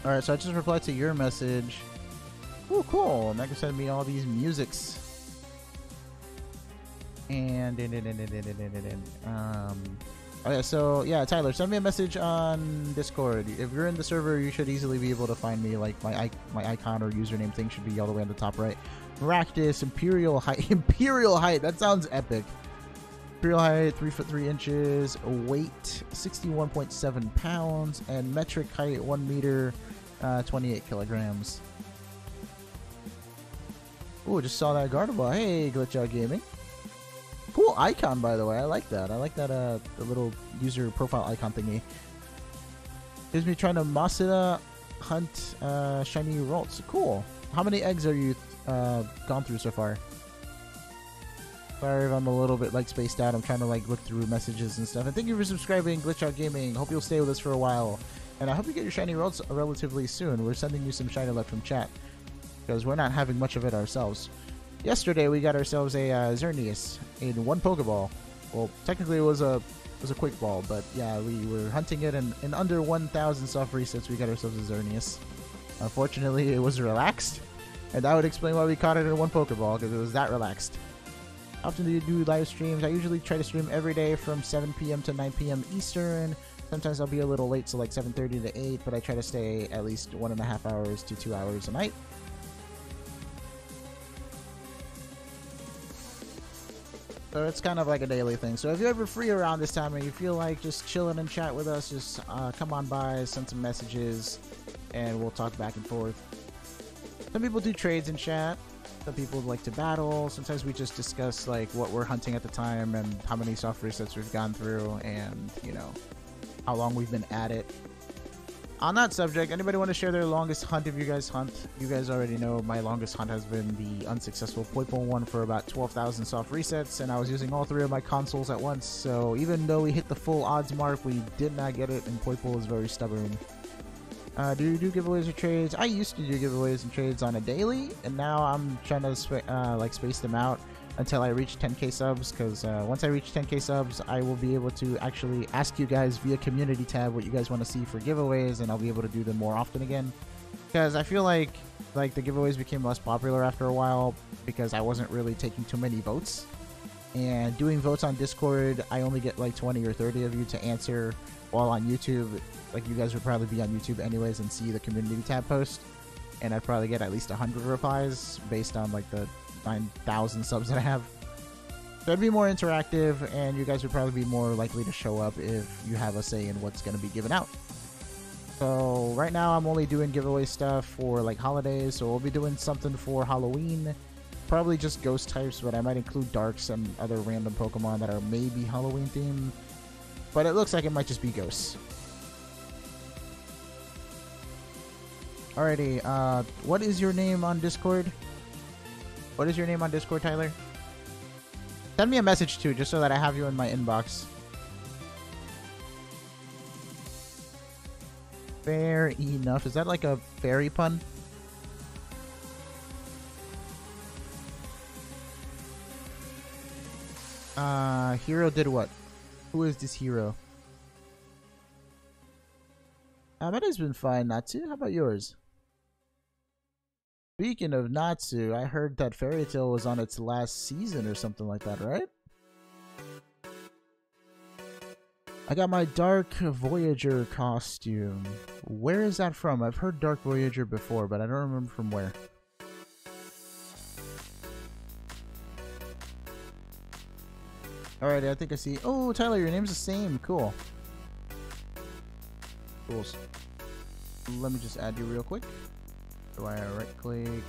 Alright, so I just replied to your message. Oh, cool. Mega sent me all these musics. And okay, so yeah, Tyler, send me a message on Discord. If you're in the server, you should easily be able to find me. Like my icon or username thing should be all the way on the top right. Maractus, Imperial height. Imperial height. That sounds epic. Imperial height, 3 foot 3 inches. Weight, 61.7 pounds, and metric height, 1 meter, 28 kilograms. Ooh, just saw that Gardevoir. Hey, Glitch Out Gaming. Cool icon, by the way. I like that. I like that the little user profile icon thingy. Gives me trying to Masida hunt shiny Rolts. Cool. How many eggs are you gone through so far? Sorry if I'm a little bit like spaced out. I'm trying to like look through messages and stuff. And thank you for subscribing, Glitch Out Gaming. Hope you'll stay with us for a while. And I hope you get your shiny Rolts relatively soon. We're sending you some shiny luck from chat, because we're not having much of it ourselves. Yesterday we got ourselves a Xerneas in 1 Pokeball. Well, technically it was a quick ball, but yeah, we were hunting it in under 1,000 soft resets. We got ourselves a Xerneas. Unfortunately, it was relaxed, and that would explain why we caught it in 1 Pokeball, because it was that relaxed. How often do you do live streams? I usually try to stream every day from 7 p.m. to 9 p.m. Eastern. Sometimes I'll be a little late, so like 7:30 to 8, but I try to stay at least 1.5 hours to 2 hours a night. So it's kind of like a daily thing. So if you're ever free around this time and you feel like just chilling and chat with us, just come on by, send some messages, and we'll talk back and forth. Some people do trades in chat. Some people like to battle. Sometimes we just discuss like what we're hunting at the time and how many soft resets we've gone through, and you know, how long we've been at it. On that subject, anybody want to share their longest hunt if you guys hunt? You guys already know my longest hunt has been the unsuccessful Poiple one for about 12,000 soft resets, and I was using all 3 of my consoles at once, so even though we hit the full odds mark, we did not get it, and Poiple is very stubborn. Do you do giveaways or trades? I used to do giveaways and trades on a daily, and now I'm trying to like space them out until I reach 10k subs, because once I reach 10k subs, I will be able to actually ask you guys via community tab what you guys want to see for giveaways, and I'll be able to do them more often again. Because I feel like the giveaways became less popular after a while because I wasn't really taking too many votes. And doing votes on Discord, I only get like 20 or 30 of you to answer, while on YouTube, like you guys would probably be on YouTube anyways and see the community tab post, and I'd probably get at least 100 replies based on like the 9,000 subs that I have. So it'd be more interactive, and you guys would probably be more likely to show up if you have a say in what's going to be given out. So right now I'm only doing giveaway stuff for like holidays, so we'll be doing something for Halloween. Probably just ghost types, but I might include darks and other random Pokemon that are maybe Halloween themed. But it looks like it might just be ghosts. Alrighty, what is your name on Discord? What is your name on Discord, Tyler? Send me a message too, just so that I have you in my inbox. Fair enough. Is that like a fairy pun? Hero did what? Who is this hero? That has been fine, Natsu. How about yours? Speaking of Natsu, I heard that Fairy Tail was on its last season or something like that, right? I got my Dark Voyager costume. Where is that from? I've heard Dark Voyager before, but I don't remember from where. Alright, I think I see. Oh, Tyler, your name's the same. Cool. Cool. Let me just add you real quick. Do I right click?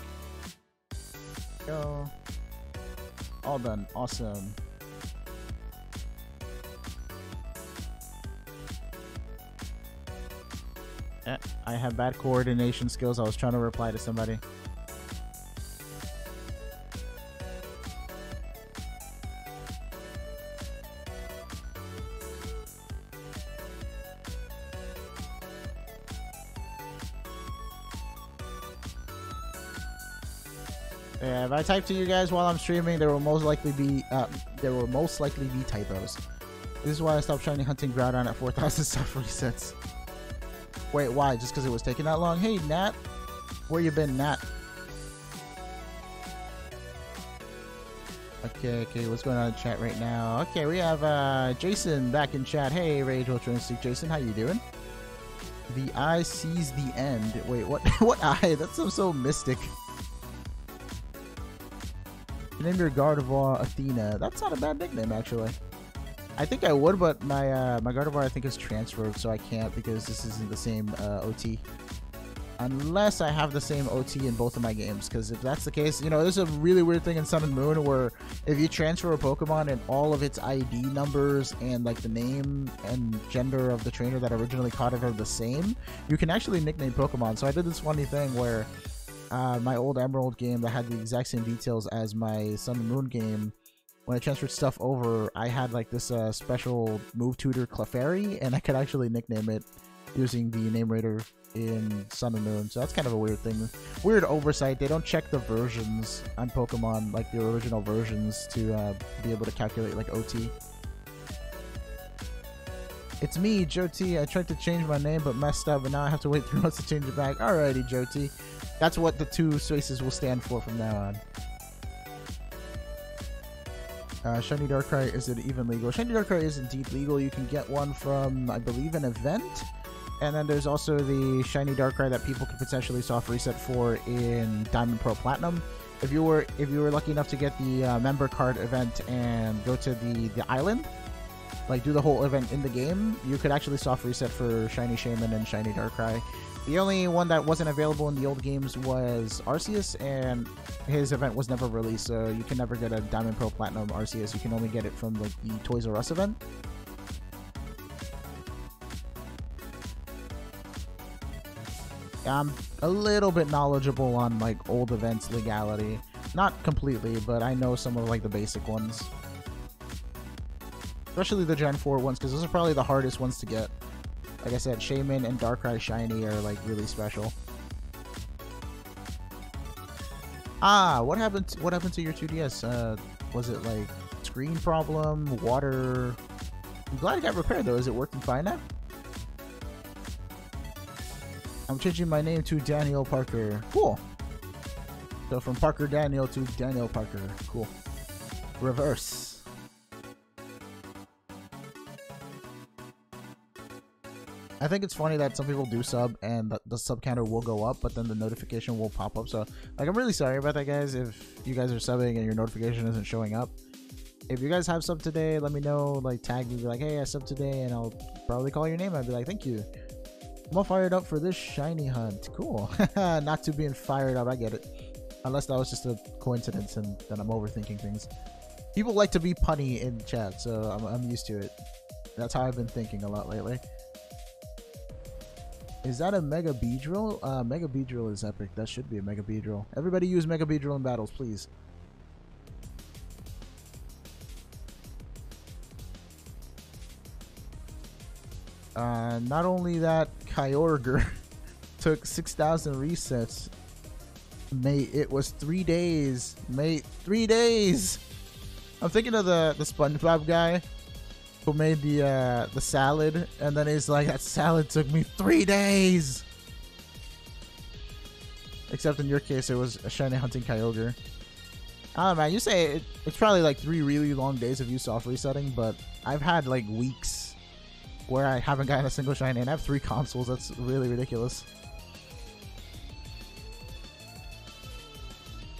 Go. All done. Awesome. I have bad coordination skills. I was trying to reply to somebody. Yeah, if I type to you guys while I'm streaming, there will most likely be typos. This is why I stopped shiny hunting Groudon at 4,000 soft resets. Wait, why? Just because it was taking that long? Hey, Nat, where you been, Nat? Okay, what's going on in chat right now? Okay, we have Jason back in chat. Hey, Rage Ultra Instinct Jason, how you doing? The eye sees the end. Wait, what? What eye? That sounds so mystic. Name your Gardevoir Athena. That's not a bad nickname, actually. I think I would, but my my Gardevoir I think is transferred, so I can't because this isn't the same OT. Unless I have the same OT in both of my games, because if that's the case, you know, there's a really weird thing in Sun and Moon where if you transfer a Pokemon and all of its ID numbers and like the name and gender of the trainer that originally caught it are the same, you can actually nickname Pokemon. So I did this funny thing where my old Emerald game that had the exact same details as my Sun and Moon game, when I transferred stuff over, I had like this special move tutor Clefairy, and I could actually nickname it using the name rater in Sun and Moon. So that's kind of a weird thing. Weird oversight. They don't check the versions on Pokemon, like the original versions, to be able to calculate like OT. It's me, Joe T. I tried to change my name but messed up, and now I have to wait 3 months to change it back. Alrighty, Joe T. That's what the two spaces will stand for from now on. Shiny Darkrai, is it even legal? Shiny Darkrai is indeed legal. You can get one from, I believe, an event. And then there's also the Shiny Darkrai that people could potentially soft reset for in Diamond, Pearl, Platinum. If you were lucky enough to get the member card event and go to the island, like do the whole event in the game, you could actually soft reset for Shiny Shaman and Shiny Darkrai. The only one that wasn't available in the old games was Arceus, and his event was never released, so you can never get a Diamond, Pearl, Platinum Arceus. You can only get it from like the Toys R Us event. I'm a little bit knowledgeable on like old events legality. Not completely, but I know some of like the basic ones. Especially the Gen 4 ones, because those are probably the hardest ones to get. Like I said, Shaman and Darkrai Shiny are like really special. Ah, what happened to your 2DS? Was it like screen problem, water? I'm glad it got repaired though. Is it working fine now? I'm changing my name to Daniel Parker. Cool. So from Parker Daniel to Daniel Parker. Cool. Reverse. I think it's funny that some people do sub and the sub counter will go up, but then the notification will pop up. So, like, I'm really sorry about that, guys, if you guys are subbing and your notification isn't showing up. If you guys have sub today, let me know, like, tag me, be like, hey, I subbed today, and I'll probably call your name. I'd be like, thank you. I'm all fired up for this shiny hunt. Cool. Not too being fired up, I get it. Unless that was just a coincidence and then I'm overthinking things. People like to be punny in chat, so I'm used to it. That's how I've been thinking a lot lately. Is that a Mega Beedrill? Mega Beedrill is epic. That should be a Mega Beedrill. Everybody use Mega Beedrill in battles, please. Not only that, Kyogre took 6,000 resets. Mate, it was 3 days. Mate, 3 days! I'm thinking of the SpongeBob guy who made the salad, and then he's like, that salad took me 3 days! Except in your case, it was a shiny hunting Kyogre. I don't know, man, you say it's probably like 3 really long days of you soft resetting, but I've had like weeks where I haven't gotten a single shiny, and I have 3 consoles. That's really ridiculous.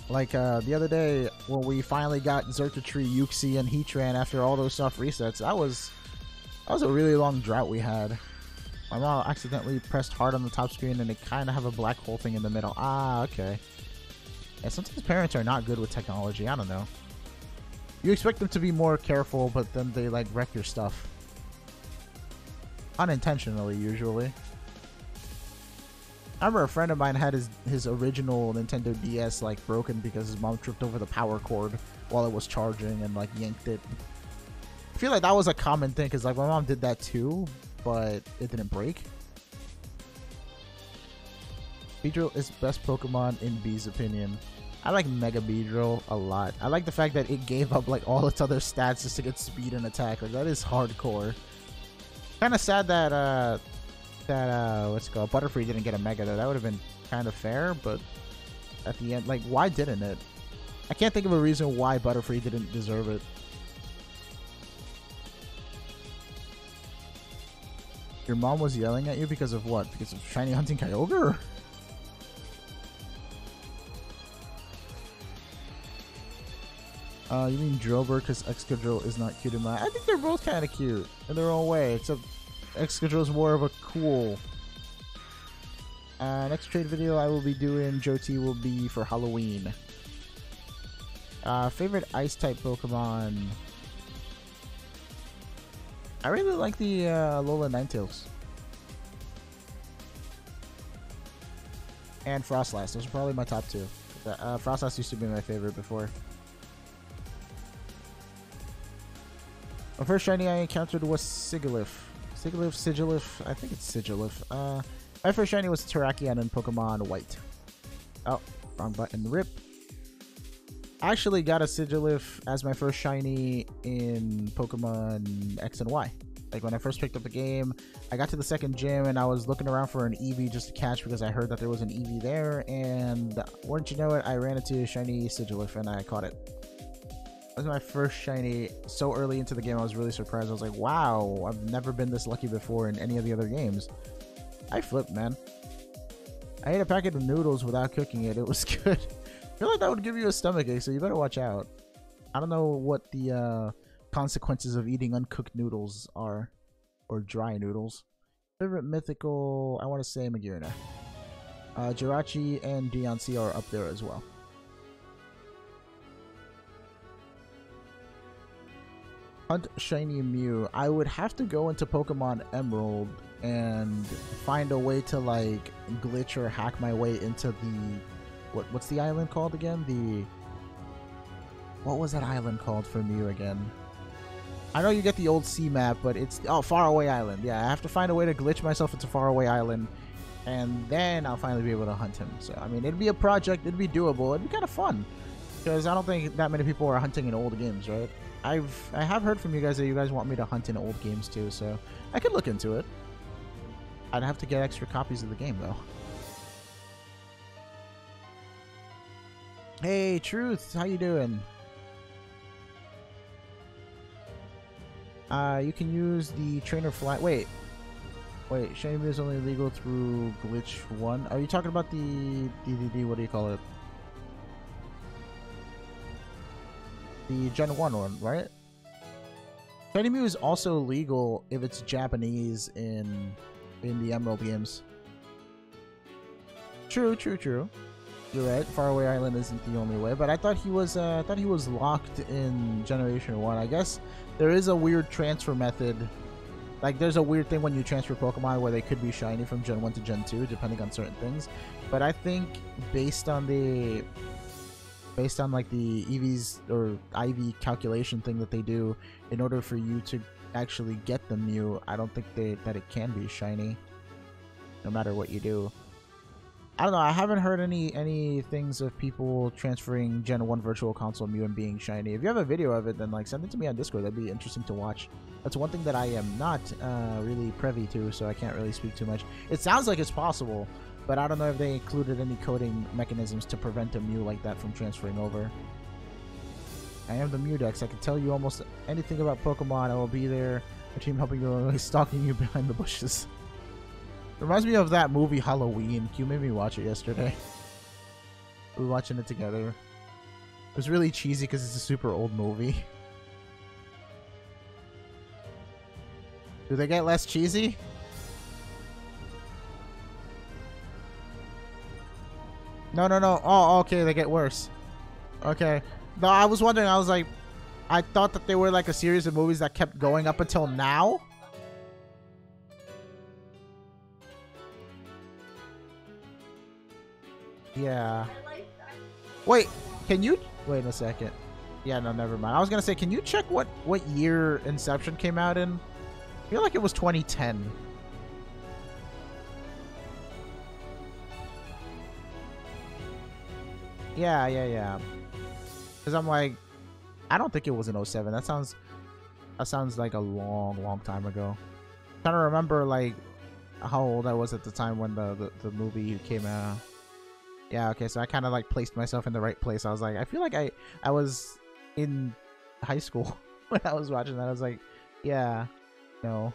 Like the other day when we finally got Xurkitree, Uxie, and Heatran after all those soft resets, that was a really long drought we had. My mom accidentally pressed hard on the top screen and it kind of have a black hole thing in the middle. Ah, okay. Yeah, sometimes parents are not good with technology. I don't know. You expect them to be more careful, but then they like wreck your stuff. Unintentionally, usually. I remember a friend of mine had his original Nintendo DS like broken because his mom tripped over the power cord while it was charging and like yanked it. I feel like that was a common thing because like my mom did that too, but it didn't break. Beedrill is best Pokemon in B's opinion. I like Mega Beedrill a lot. I like the fact that it gave up like all its other stats just to get speed and attack. Like that is hardcore. Kind of sad that what's it called, Butterfree didn't get a Mega though. That would have been kind of fair, but at the end, like, why didn't it? I can't think of a reason why Butterfree didn't deserve it. Your mom was yelling at you because of what? Because of shiny hunting Kyogre? You mean Drillbur because Excadrill is not cute in my... I think they're both kind of cute in their own way, except Excadrill is more of a cool. Next trade video I will be doing, Joti, will be for Halloween. Favorite Ice-type Pokemon? I really like the Alola Ninetales. And Frostlass. Those are probably my top 2. Frostlass used to be my favorite before. The first shiny I encountered was Sigilyph. Sigilyph, I think it's Sigilyph. My first shiny was Terrakion in Pokemon White. Oh, wrong button. RIP. I actually got a Sigilyph as my first shiny in Pokemon X and Y. Like when I first picked up the game, I got to the second gym and I was looking around for an Eevee just to catch because I heard that there was an Eevee there, and wouldn't you know it, I ran into a shiny Sigilyph and I caught it. was my first shiny so early into the game. I was really surprised. I was like, wow, I've never been this lucky before in any of the other games. I flipped, man. I ate a packet of noodles without cooking it. It was good. I feel like that would give you a stomachache, so you better watch out. I don't know what the consequences of eating uncooked noodles are, or dry noodles. Favorite mythical, I want to say Magirna. Jirachi and Diancie are up there as well. Hunt shiny Mew. I would have to go into Pokemon Emerald and find a way to like glitch or hack my way into the what's the island called again? What was that island called for Mew again? I know you get the old sea map, but it's Faraway Island. Yeah, I have to find a way to glitch myself into Faraway Island, and then I'll finally be able to hunt him. So I mean, it'd be a project, it'd be doable, it'd be kind of fun, because I don't think that many people are hunting in old games, right? I have heard from you guys that you guys want me to hunt in old games too, so I could look into it. I'd have to get extra copies of the game though. Hey, Truth, how you doing? You can use the trainer fly. Wait, shiny Mew is only legal through glitch 1. Are you talking about the what do you call it? The Gen 1 one, right? Shiny Mew is also legal if it's Japanese in the Emerald games. True. You're right. Faraway Island isn't the only way, but I thought he was locked in Generation 1. I guess there is a weird transfer method. Like, there's a weird thing when you transfer Pokemon where they could be shiny from Gen 1 to Gen 2, depending on certain things. But I think based on like the EVs or IV calculation thing that they do, in order for you to actually get the Mew, I don't think that it can be shiny, no matter what you do. I don't know. I haven't heard any things of people transferring Gen 1 Virtual Console Mew and being shiny. If you have a video of it, then like send it to me on Discord. That'd be interesting to watch. That's one thing that I am not really privy to, so I can't really speak too much. It sounds like it's possible, but I don't know if they included any coding mechanisms to prevent a Mew like that from transferring over. I am the Mewdex. I can tell you almost anything about Pokemon. I will be there. A team helping you, stalking you behind the bushes. Reminds me of that movie Halloween. Q made me watch it yesterday. We were watching it together. It was really cheesy because it's a super old movie. Do they get less cheesy? No. Oh, okay, they get worse. Okay. No, I was wondering. I was like, I thought that they were like a series of movies that kept going up until now. Yeah. Wait, can you wait a second? Yeah, no, never mind. I was gonna say, can you check what year Inception came out in? I feel like it was 2010. Yeah. Because I'm like, I don't think it was in 07. That sounds like a long time ago. I'm trying to remember like how old I was at the time when the movie came out. Yeah, okay, so I kind of like placed myself in the right place. I was like, I feel like I was in high school when I was watching that. I was like, yeah, no.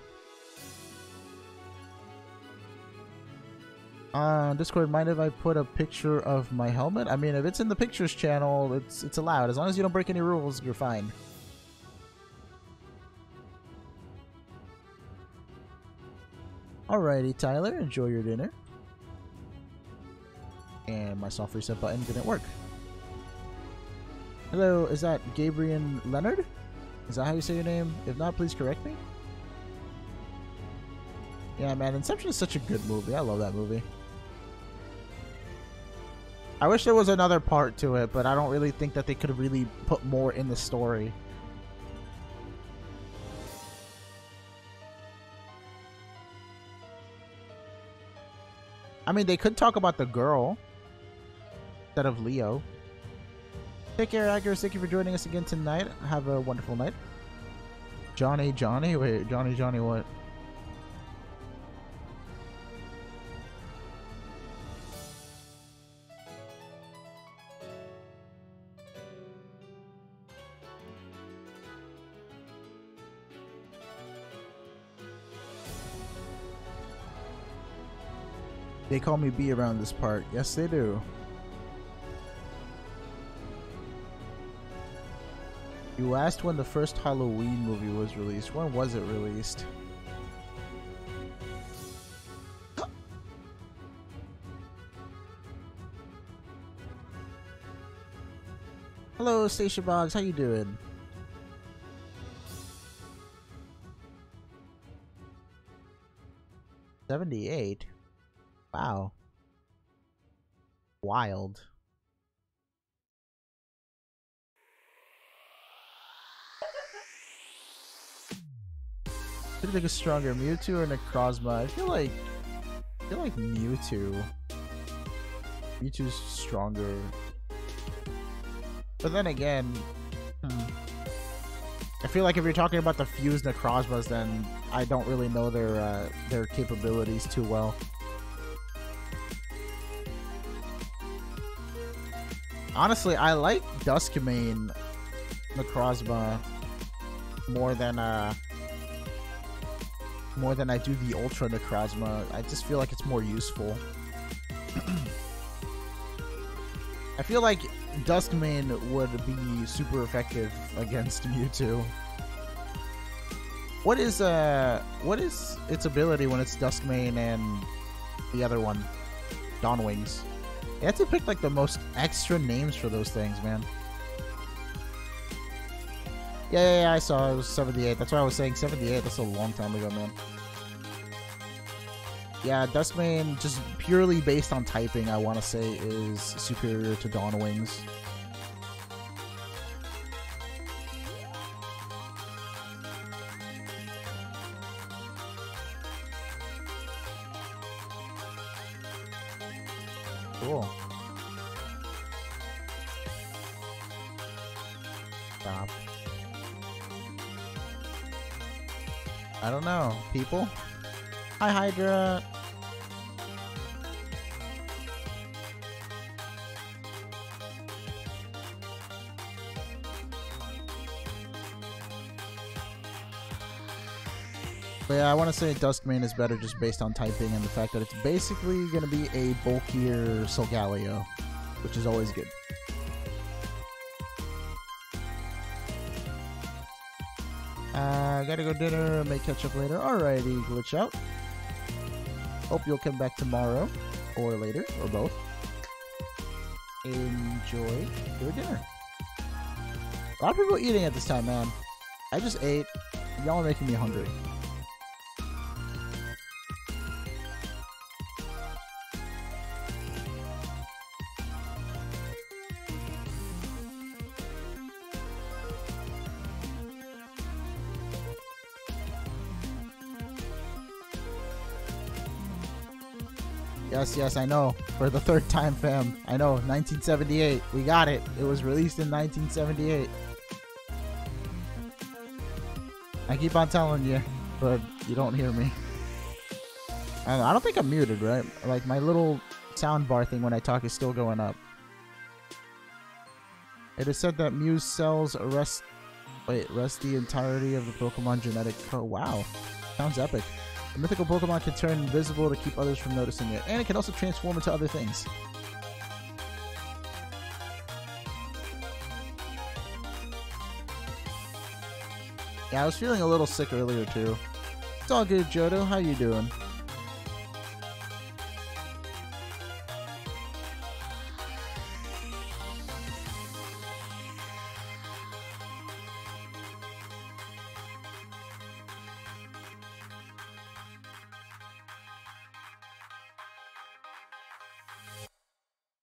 Discord, mind if I put a picture of my helmet? I mean, if it's in the pictures channel, it's allowed. As long as you don't break any rules, you're fine. Alrighty, Tyler, enjoy your dinner. And my soft reset button didn't work. Hello, is that Gabriel Leonard? Is that how you say your name? If not, please correct me. Yeah, man, Inception is such a good movie. I love that movie. I wish there was another part to it, but I don't really think that they could have really put more in the story. I mean, they could talk about the girl instead of Leo. Take care, Agros. Thank you for joining us again tonight. Have a wonderful night. Johnny? Wait, Johnny what? They call me B around this part. Yes, they do. You asked when the first Halloween movie was released. When was it released? Hello, Stacia Boggs. How you doing? '78. Wow. Wild. Who do you think is stronger, Mewtwo or Necrozma? I feel like Mewtwo. Mewtwo's stronger. But then again, I feel like if you're talking about the fused Necrozmas, then I don't really know their capabilities too well. Honestly, I like Duskmane Necrozma more than I do the Ultra Necrozma. I just feel like it's more useful. I feel like Duskmane would be super effective against Mewtwo. What is its ability when it's Duskmane and the other one, Dawnwings? You have to pick like the most extra names for those things, man. Yeah, I saw it was 78. That's why I was saying 78. That's a long time ago, man. Yeah, Duskmane, just purely based on typing, I want to say is superior to Dawnwings. Cool. Stop. I don't know. People? Hi, Hydra. But yeah, I want to say Duskmane is better just based on typing and the fact that it's basically going to be a bulkier Solgaleo, which is always good. Gotta go dinner, may catch up later. Alrighty, glitch out. Hope you'll come back tomorrow, or later, or both. Enjoy your dinner. A lot of people eating at this time, man. I just ate. Y'all are making me hungry. Yes, I know. For the third time, fam. I know, 1978. We got it. It was released in 1978. I keep on telling you, but you don't hear me. I don't think I'm muted, right? Like, my little sound bar thing when I talk is still going up. It is said that Muse cells arrest the entirety of the Pokemon genetic code. Wow. Sounds epic. A mythical Pokemon can turn invisible to keep others from noticing it, and it can also transform into other things. Yeah, I was feeling a little sick earlier too. It's all good, Johto. How you doing?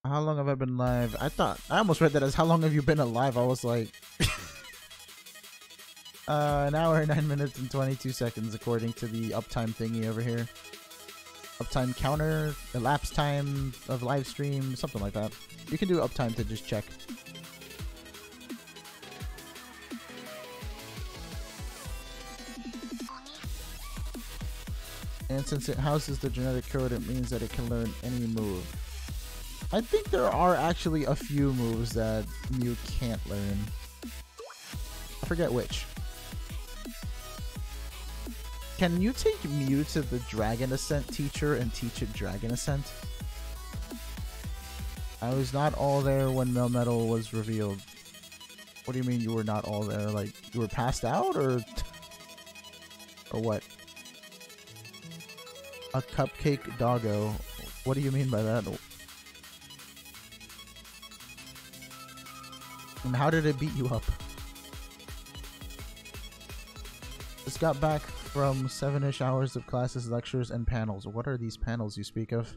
How long have I been live? I almost read that as how long have you been alive? I was like, an hour, 9 minutes, and 22 seconds according to the uptime thingy over here. Uptime counter, elapsed time of live stream, something like that. You can do uptime to just check. And since it houses the genetic code, it means that it can learn any move. I think there are actually a few moves that Mew can't learn. I forget which. Can you take Mew to the Dragon Ascent teacher and teach it Dragon Ascent? I was not all there when Melmetal was revealed. What do you mean you were not all there? Like, you were passed out, or what? A cupcake doggo. What do you mean by that? And how did it beat you up? Just got back from 7-ish hours of classes, lectures, and panels. What are these panels you speak of?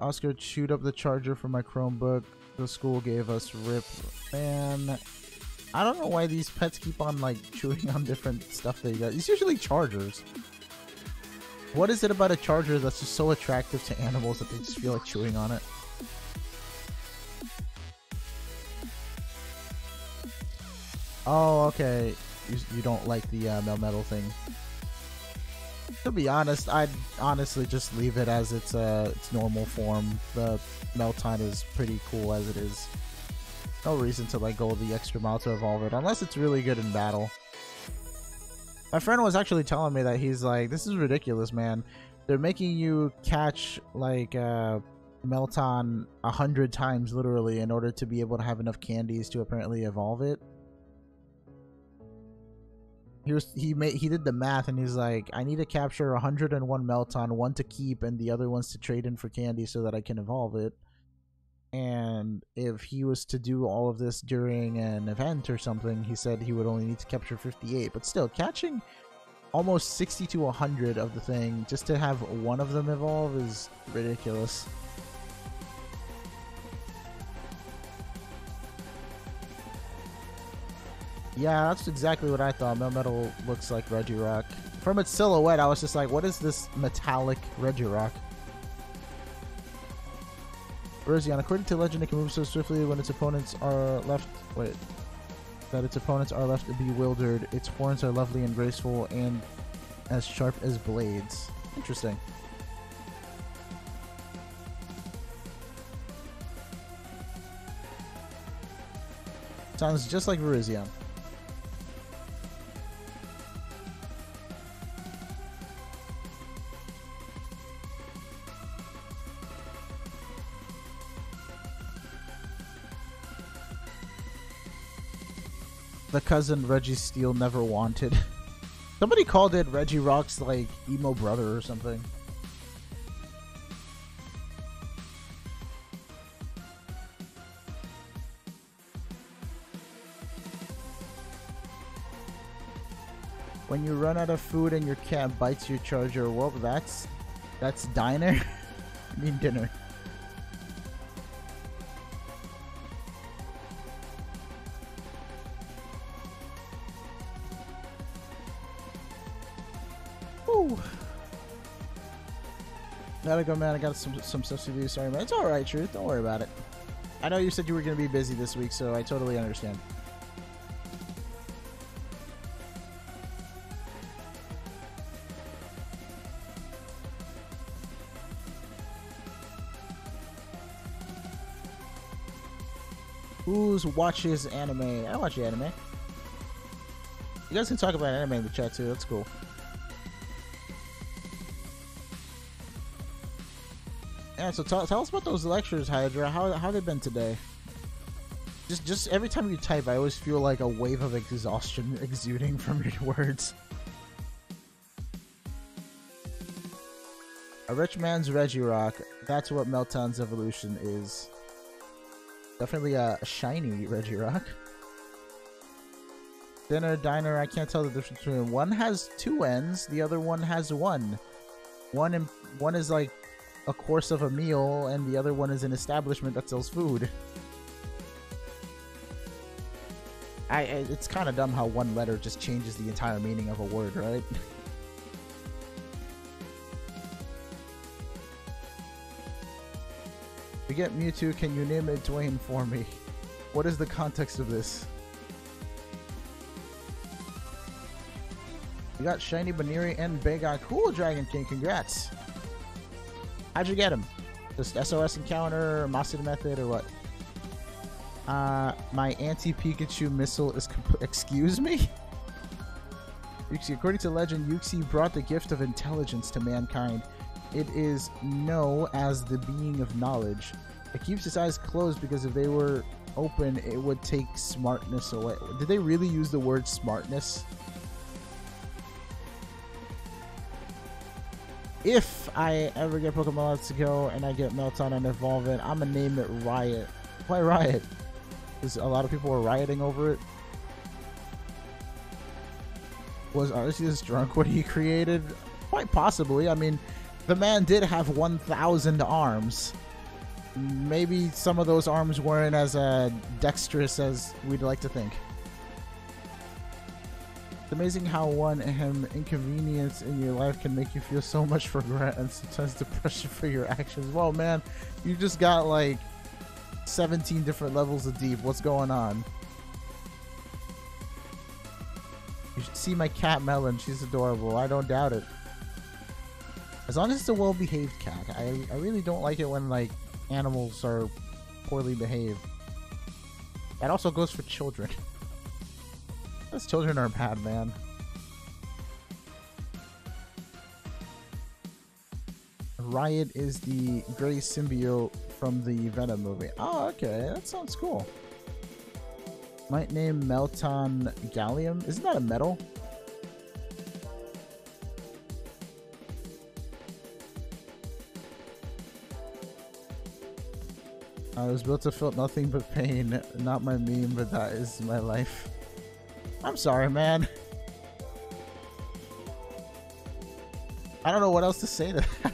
Oscar chewed up the charger for my Chromebook. The school gave us RIP. Man, I don't know why these pets keep on like chewing on different stuff they got. It's usually chargers. What is it about a charger that's just so attractive to animals that they just feel like chewing on it? Oh, okay. You don't like the Melmetal thing. To be honest, I'd honestly just leave it as its normal form. The Melton is pretty cool as it is. No reason to like go the extra mile to evolve it, unless it's really good in battle. My friend was actually telling me that he's like, this is ridiculous, man. They're making you catch like Melton 100 times literally in order to be able to have enough candies to apparently evolve it. He did the math and he's like, I need to capture 101 Melton, one to keep and the other ones to trade in for candy so that I can evolve it. And if he was to do all of this during an event or something, he said he would only need to capture 58. But still, catching almost 60 to 100 of the thing just to have one of them evolve is ridiculous. Yeah, that's exactly what I thought. Melmetal looks like Regirock. From its silhouette, I was just like, what is this metallic Regirock? Rosian, according to legend, it can move so swiftly when its opponents are left... Wait. That its opponents are left bewildered. Its horns are lovely and graceful and as sharp as blades. Interesting. Sounds just like Virizion. The cousin Registeel never wanted. Somebody called it Regirock's like emo brother or something. When you run out of food and your cat bites your charger, well, that's diner. I mean dinner. Gotta go, man. I got some stuff to do. Sorry, man. It's alright, Truth. Don't worry about it. I know you said you were going to be busy this week, so I totally understand. Who watches anime? I watch anime. You guys can talk about anime in the chat, too. That's cool. Yeah, so tell us about those lectures, Hydra. How they been today? Just every time you type, I always feel like a wave of exhaustion exuding from your words. A rich man's Regirock. That's what Melton's evolution is. Definitely a shiny Regirock. Dinner, diner. I can't tell the difference between one has 2 ends, the other one has 1. One is like a course of a meal, and the other one is an establishment that sells food. It's kind of dumb how one letter just changes the entire meaning of a word, right? We get Mewtwo, can you name it Dwayne for me? What is the context of this? We got Shiny Baniri and Bega. Cool, Dragon King, congrats! How'd you get him? Just SOS encounter, Master method, or what? My anti-Pikachu missile is excuse me? Yuxi, according to legend, Yuxi brought the gift of intelligence to mankind. It is known as the being of knowledge. It keeps its eyes closed because if they were open, it would take smartness away. Did they really use the word smartness? If I ever get Pokemon Let's Go and I get Melton and evolve it, I'm gonna name it Riot. Why Riot? Because a lot of people were rioting over it. Was Arceus drunk when he created? Quite possibly. I mean, the man did have 1,000 arms. Maybe some of those arms weren't as dexterous as we'd like to think. It's amazing how one inconvenience in your life can make you feel so much regret and sometimes depression for your actions. Well, man, you just got like 17 different levels of deep. What's going on? You should see my cat Melon. She's adorable. I don't doubt it. As long as it's a well-behaved cat. I really don't like it when like animals are poorly behaved. That also goes for children. Those children are bad, man. Riot is the gray symbiote from the Venom movie. Oh, okay. That sounds cool. Might name Melton Gallium. Isn't that a metal? I was built to feel nothing but pain. Not my meme, but that is my life. I'm sorry, man. I don't know what else to say to that.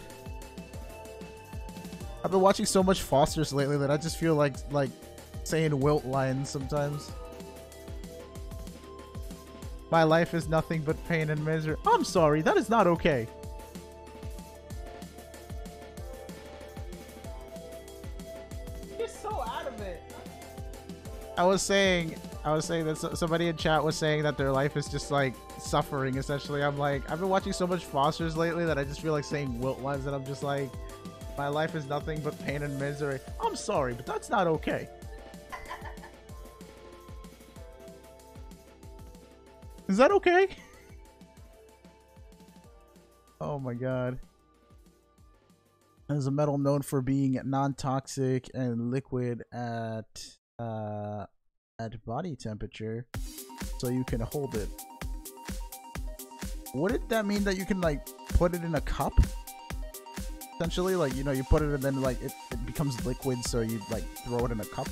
I've been watching so much Fosters lately that I just feel like saying wilt lines sometimes. My life is nothing but pain and misery. I'm sorry, that is not okay. You're so adamant. I was saying that somebody in chat was saying that their life is just like suffering essentially. I'm like, I've been watching so much Fosters lately that I just feel like saying wilt lines, and I'm just like, my life is nothing but pain and misery. I'm sorry, but that's not okay. Is that okay? Oh my god. There's a metal known for being non-toxic and liquid at body temperature, so you can hold it. Wouldn't that mean that you can like put it in a cup? Essentially, like, you know, you put it and then like it becomes liquid, so you like throw it in a cup.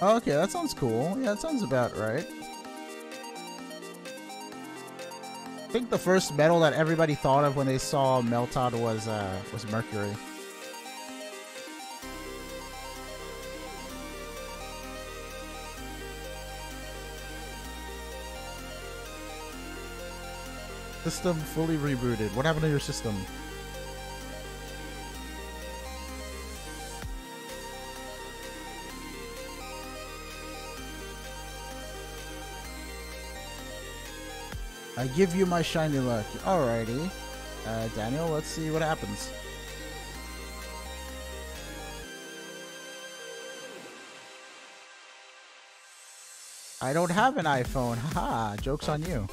Okay, that sounds cool. Yeah, that sounds about right. I think the first metal that everybody thought of when they saw Melton was mercury. System fully rebooted. What happened to your system? I give you my shiny luck. Alrighty. Daniel, let's see what happens. I don't have an iPhone. Haha, joke's on you.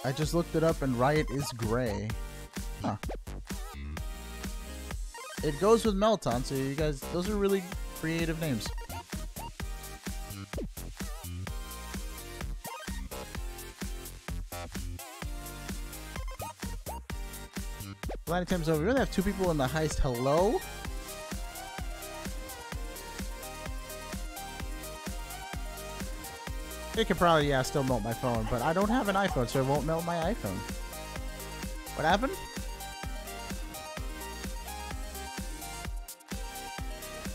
I just looked it up and Riot is gray. Huh. It goes with Melton, so you guys, those are really creative names. Planet time's over. We only have 2 people in the heist. Hello? It could probably, yeah, still melt my phone, but I don't have an iPhone, so it won't melt my iPhone. What happened?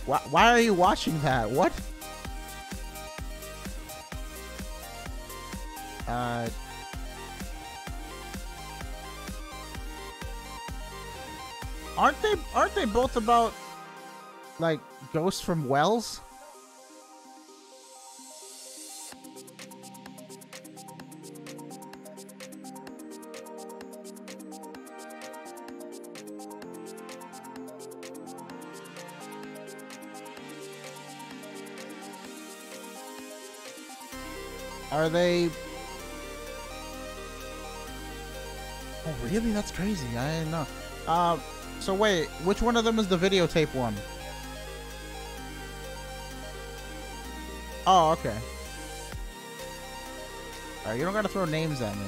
Why are you watching that? What? Aren't they both about like ghosts from wells? Are they... Oh, really? That's crazy. I didn't know. So wait, which one of them is the videotape one? Oh, okay. Alright, you don't gotta throw names at me.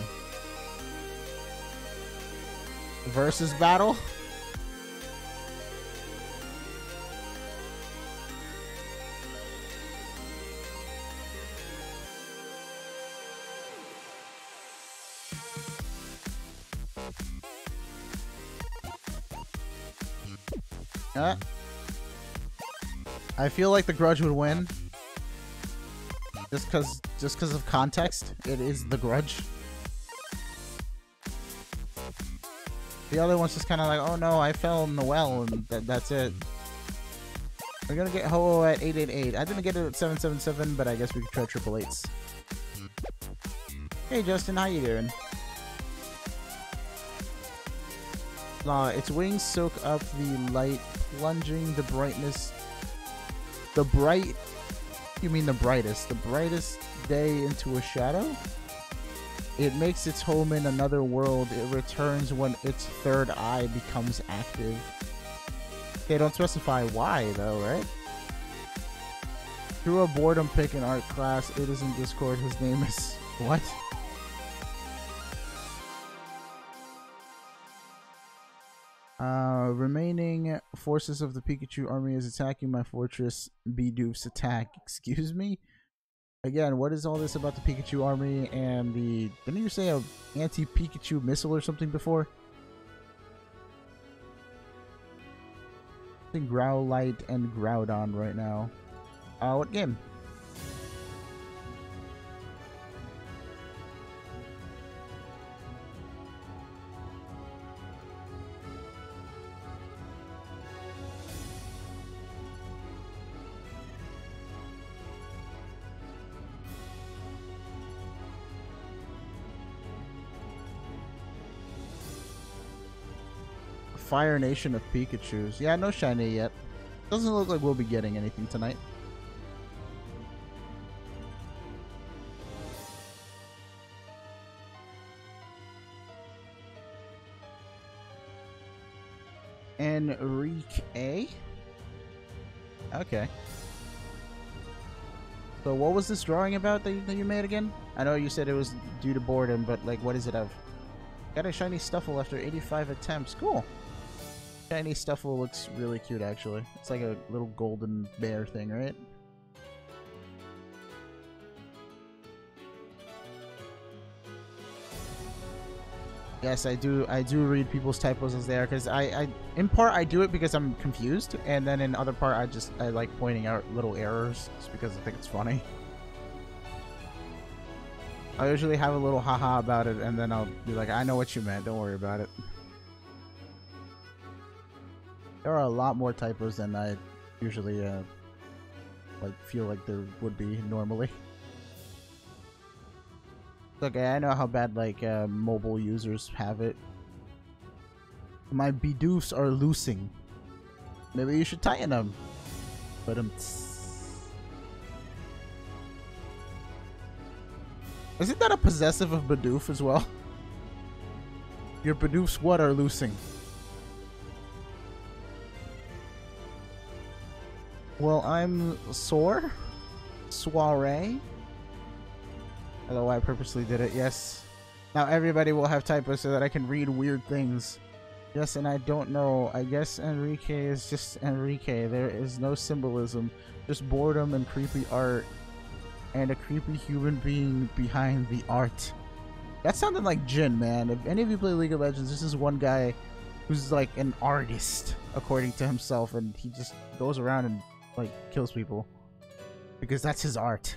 Versus battle? I feel like the Grudge would win. Just cause of context. It is the Grudge. The other one's just kind of like, oh no, I fell in the well, and that's it. We're gonna get Ho-Oh at 888. I didn't get it at 777, but I guess we could try triple eights. Hey Justin, how you doing? Its wings soak up the light, plunging the brightness. The bright... You mean the brightest? The brightest day into a shadow? It makes its home in another world. It returns when its third eye becomes active. They don't specify why, though, right? Through a boredom pick in art class, it is in Discord. His name is... What? Remaining forces of the Pikachu army is attacking my fortress. Bidoof's attack. Excuse me? Again, what is all this about the Pikachu army and the... Didn't you say a anti-Pikachu missile or something before? I think Growlite and Groudon right now. What game? Fire Nation of Pikachus. Yeah, no shiny yet. Doesn't look like we'll be getting anything tonight. Enrique? Okay. So what was this drawing about that you made again? I know you said it was due to boredom, but like what is it of? Got a shiny Stuffle after 85 attempts. Cool. Shiny Stuffle looks really cute, actually. It's like a little golden bear thing, right? Yes, I do read people's typos as they are, because in part I do it because I'm confused, and then in other part I like pointing out little errors just because I think it's funny. I usually have a little haha about it, and then I'll be like, I know what you meant, don't worry about it. There are a lot more typos than I usually like feel like there would be normally. Okay, I know how bad like mobile users have it. My Bidoofs are loosing. Maybe you should tighten them. But isn't that a possessive of Bidoof as well? Your Bidoofs what are loosing? Well, I'm sore. Soiree. Although I purposely did it, yes. Now everybody will have typos so that I can read weird things. Yes, and I don't know. I guess Enrique is just Enrique. There is no symbolism. Just boredom and creepy art. And a creepy human being behind the art. That sounded like Jin, man. If any of you play League of Legends, this is one guy who's like an artist, according to himself. And he just goes around and like kills people. Because that's his art.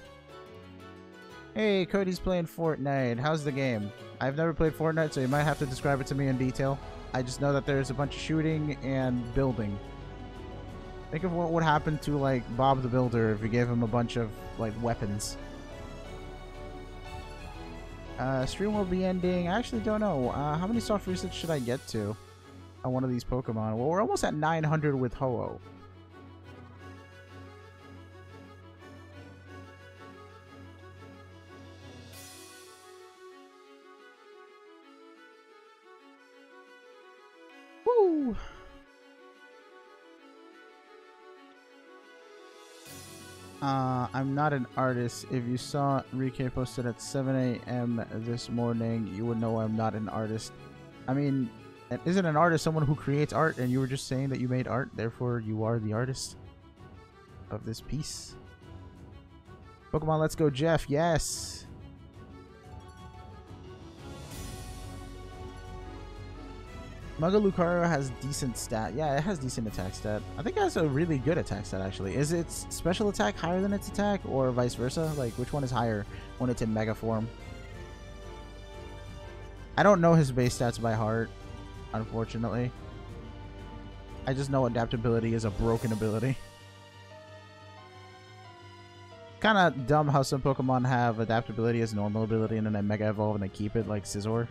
Hey, Cody's playing Fortnite. How's the game? I've never played Fortnite, so you might have to describe it to me in detail. I just know that there's a bunch of shooting and building. Think of what would happen to, like, Bob the Builder if you gave him a bunch of, like, weapons. Stream will be ending. I actually don't know. How many soft resets should I get to on one of these Pokemon? Well, we're almost at 900 with Ho-Oh. Woo! I'm not an artist. If you saw Enrique posted at 7 a.m. this morning, you would know I'm not an artist. I mean, isn't an artist someone who creates art? And you were just saying that you made art, therefore you are the artist of this piece. Pokemon Let's Go Jeff, yes! Mega Lucario has decent stat. Yeah, it has decent attack stat. I think it has a really good attack stat, actually. Is its special attack higher than its attack, or vice versa? Like, which one is higher when it's in Mega form? I don't know his base stats by heart, unfortunately. I just know adaptability is a broken ability. Kind of dumb how some Pokemon have adaptability as normal ability and then they Mega Evolve and they keep it, like Scizor.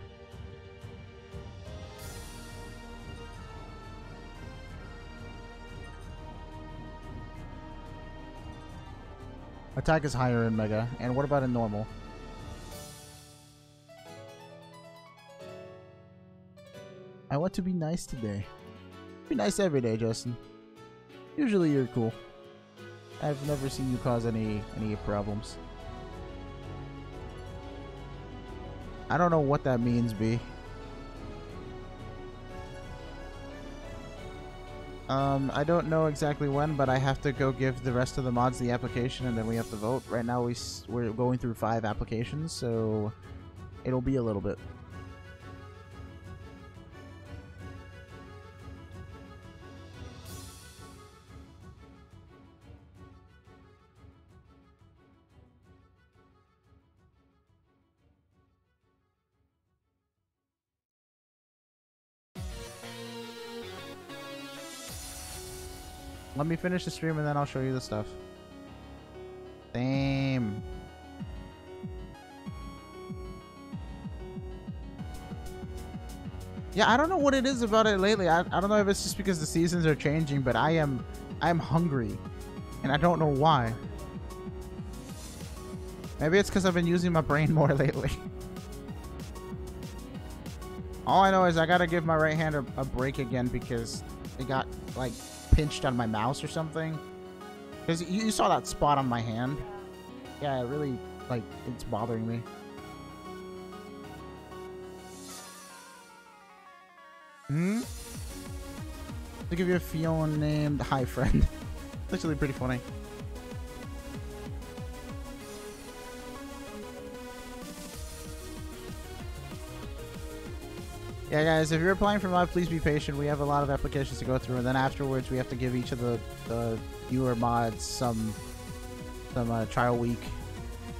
Attack is higher in Mega. And what about in normal? I want to be nice today. Be nice every day, Justin. Usually you're cool. I've never seen you cause any problems. I don't know what that means, B. I don't know exactly when, but I have to go give the rest of the mods the application and then we have to vote. Right now we're going through 5 applications, so it'll be a little bit. Let me finish the stream and then I'll show you the stuff. Same. Yeah, I don't know what it is about it lately. I don't know if it's just because the seasons are changing, but I'm hungry. And I don't know why. Maybe it's because I've been using my brain more lately. All I know is I gotta give my right hand a break again because it got, like, pinched on my mouse or something. Because you saw that spot on my hand. Yeah, it really, like, it's bothering me. To give you a feel named Hi Friend. It's actually pretty funny. Yeah, guys, if you're applying for live, please be patient. We have a lot of applications to go through, and then afterwards we have to give each of the newer mods some trial week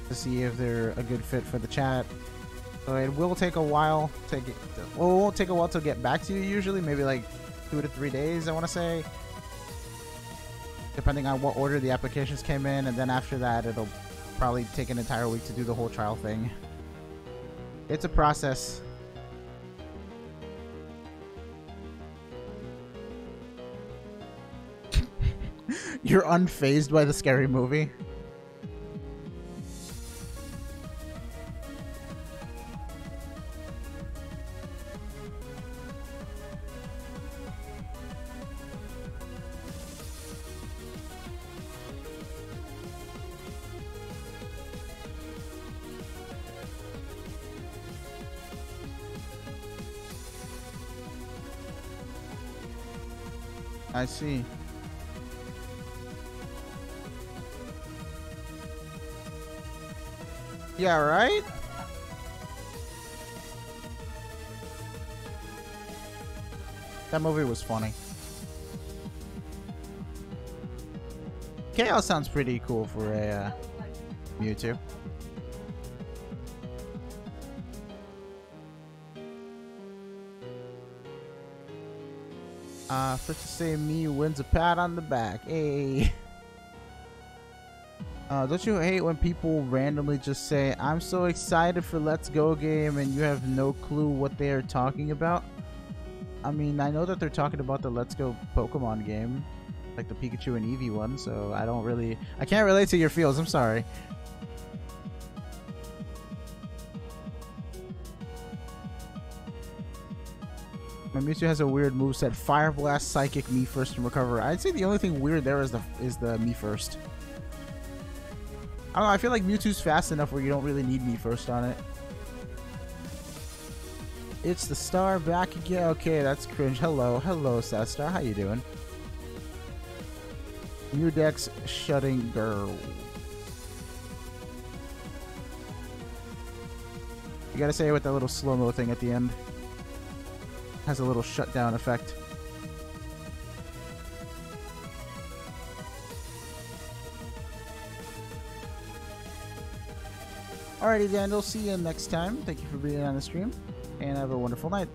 to see if they're a good fit for the chat. So it will take a while to get. Well, it won't take a while to get back to you. Usually, maybe like 2 to 3 days, I want to say, depending on what order the applications came in, and then after that, it'll probably take an entire week to do the whole trial thing. It's a process. You're unfazed by the scary movie? I see. Yeah, right? That movie was funny. Chaos sounds pretty cool for a Mewtwo. For to say me wins a pat on the back. Hey. Don't you hate when people randomly just say, I'm so excited for Let's Go game, and you have no clue what they are talking about? I mean, I know that they're talking about the Let's Go Pokemon game, like the Pikachu and Eevee one, so I can't relate to your feels, I'm sorry. My Mewtwo has a weird moveset. Fire Blast, Psychic, Me First, and Recover. I'd say the only thing weird there is the Me First. I don't know, I feel like Mewtwo's fast enough where you don't really need Me First on it. It's the star back again. Okay, that's cringe. Hello, Sad Star. How you doing? New decks shutting girl. You gotta say it with that little slow-mo thing at the end. Has a little shutdown effect. Alrighty, Daniel. See you next time. Thank you for being on the stream. And have a wonderful night.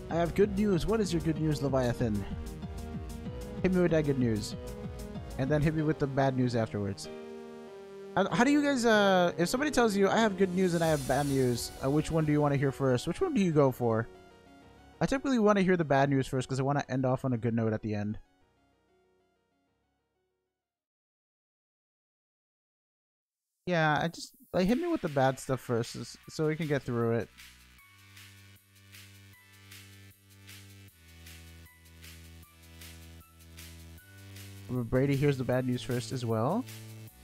I have good news. What is your good news, Leviathan? Hit me with that good news. And then hit me with the bad news afterwards. How do you guys, if somebody tells you, I have good news and I have bad news, which one do you want to hear first? Which one do you go for? I typically want to hear the bad news first because I want to end off on a good note at the end. Yeah, hit me with the bad stuff first so we can get through it. Brady, here's the bad news first as well.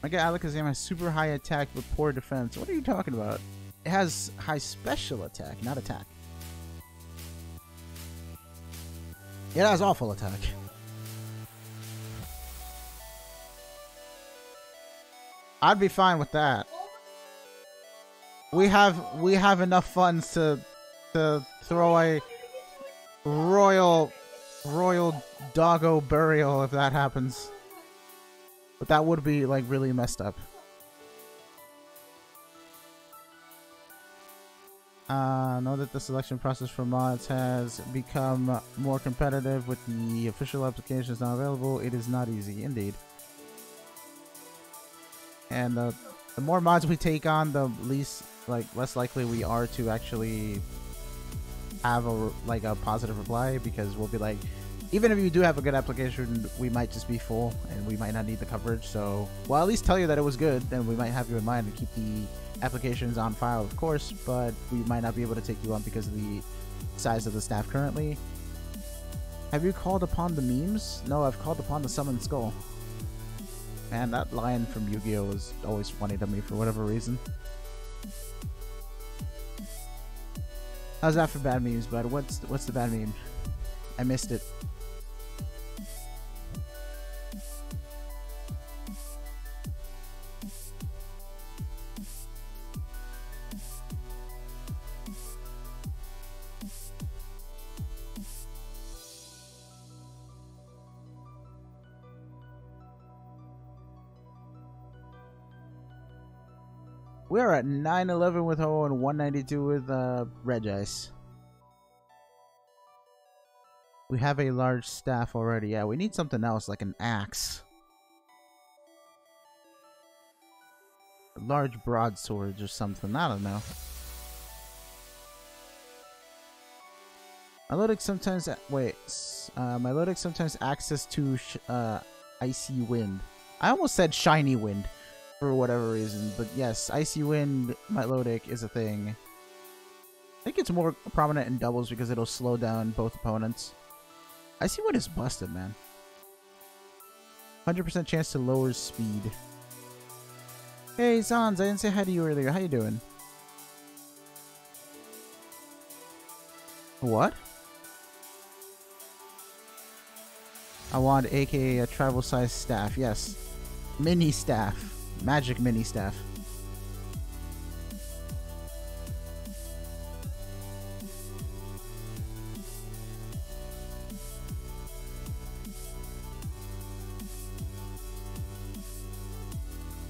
Mega Alakazam has super high attack but poor defense. What are you talking about? It has high special attack, not attack. It has awful attack. I'd be fine with that. We have enough funds to throw a royal doggo burial if that happens. But that would be like really messed up. Know that the selection process for mods has become more competitive with the official applications now available. It is not easy, indeed. And the more mods we take on, the less likely we are to actually have a positive reply, because we'll be like, even if you do have a good application, we might just be full and we might not need the coverage. So we'll at least tell you that it was good, then we might have you in mind and keep the applications on file, of course, but we might not be able to take you on because of the size of the staff currently. Have you called upon the memes? No, I've called upon the Summon Skull. Man, that line from Yu-Gi-Oh! is always funny to me for whatever reason. How's that for bad memes, bud? What's the bad meme? I missed it. We are at 911 with Ho and 192 with Regice. We have a large staff already. Yeah, we need something else like an axe. Large broadswords or something. I don't know. My Lodic sometimes my Lodic sometimes access to icy wind. I almost said shiny wind for whatever reason, but yes, icy wind Milotic is a thing. I think it's more prominent in doubles because it'll slow down both opponents. Icy wind is busted, man. 100% chance to lower speed. Hey Sans, I didn't say hi to you earlier. How you doing? What? I want aka a travel size staff. Yes. Mini staff. Magic mini staff.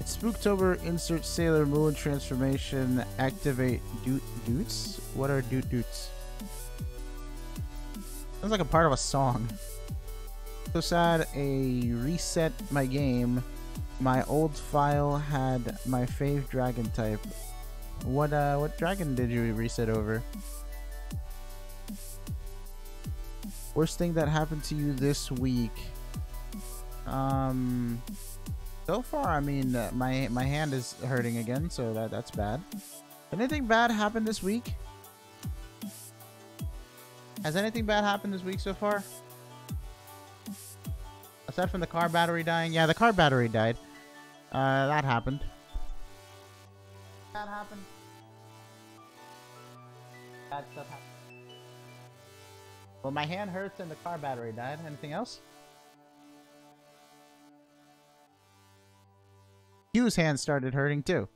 It's Spooktober. Insert Sailor Moon transformation. Activate Doots? What are Doots? Sounds like a part of a song. So sad. A reset my game. My old file had my fave dragon type. What dragon did you reset over? Worst thing that happened to you this week? So far, I mean, my hand is hurting again, so that's bad. Anything bad happened this week? Has anything bad happened this week so far? Aside from the car battery dying? Yeah, the car battery died. That happened. That happened. Bad stuff happened. Well, my hand hurts and the car battery died. Anything else? Q's hand started hurting too.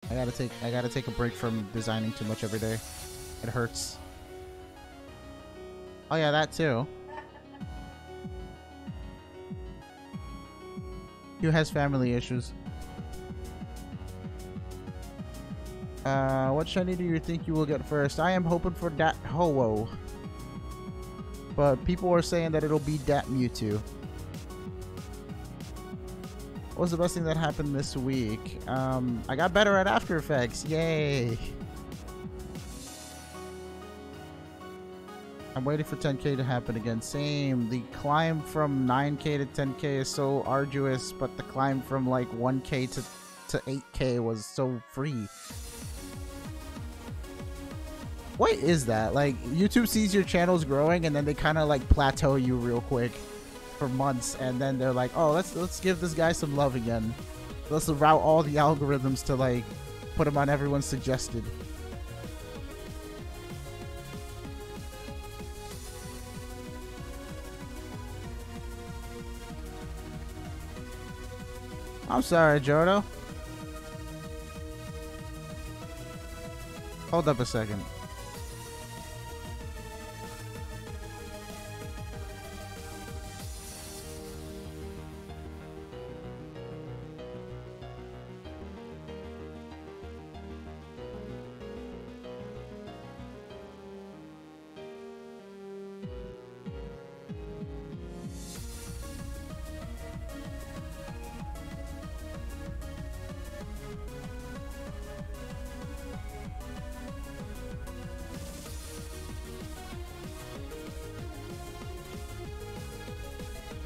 I gotta take a break from designing too much every day. It hurts. Oh yeah, that too. Q has family issues. What shiny do you think you will get first? I am hoping for Dat Ho-Oh. But people are saying that it'll be Dat Mewtwo. What was the best thing that happened this week? I got better at After Effects. Yay! I'm waiting for 10k to happen again. Same. The climb from 9k to 10k is so arduous, but the climb from like 1k to 8k was so free. What is that? Like, YouTube sees your channel's growing and then they kind of like plateau you real quick for months, and then they're like, oh, let's give this guy some love again. Let's route all the algorithms to like put him on everyone's suggested. I'm sorry, Jodo. Hold up a second.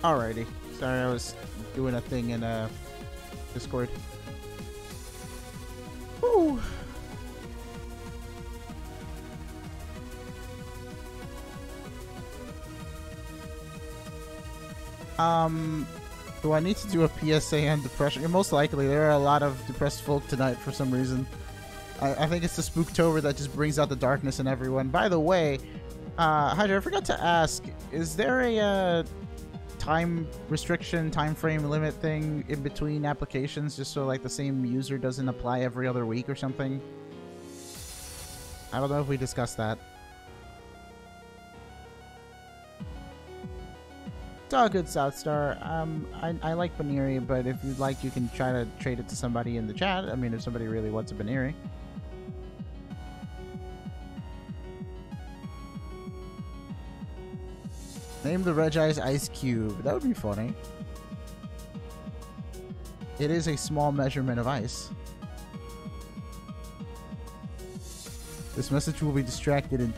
Alrighty. Sorry, I was doing a thing in Discord. Woo. Do I need to do a PSA on depression? Most likely. There are a lot of depressed folk tonight for some reason. I think it's the Spooktober that just brings out the darkness in everyone. By the way, Hydra, I forgot to ask, is there a time restriction, time frame limit thing in between applications, just so like the same user doesn't apply every other week or something? I don't know if we discussed that. It's all good, Southstar. I like Baneri, but if you'd like, you can try to trade it to somebody in the chat. I mean, if somebody really wants a Baneri. Name the Regi's Ice Cube. That would be funny. It is a small measurement of ice. This message will be retracted.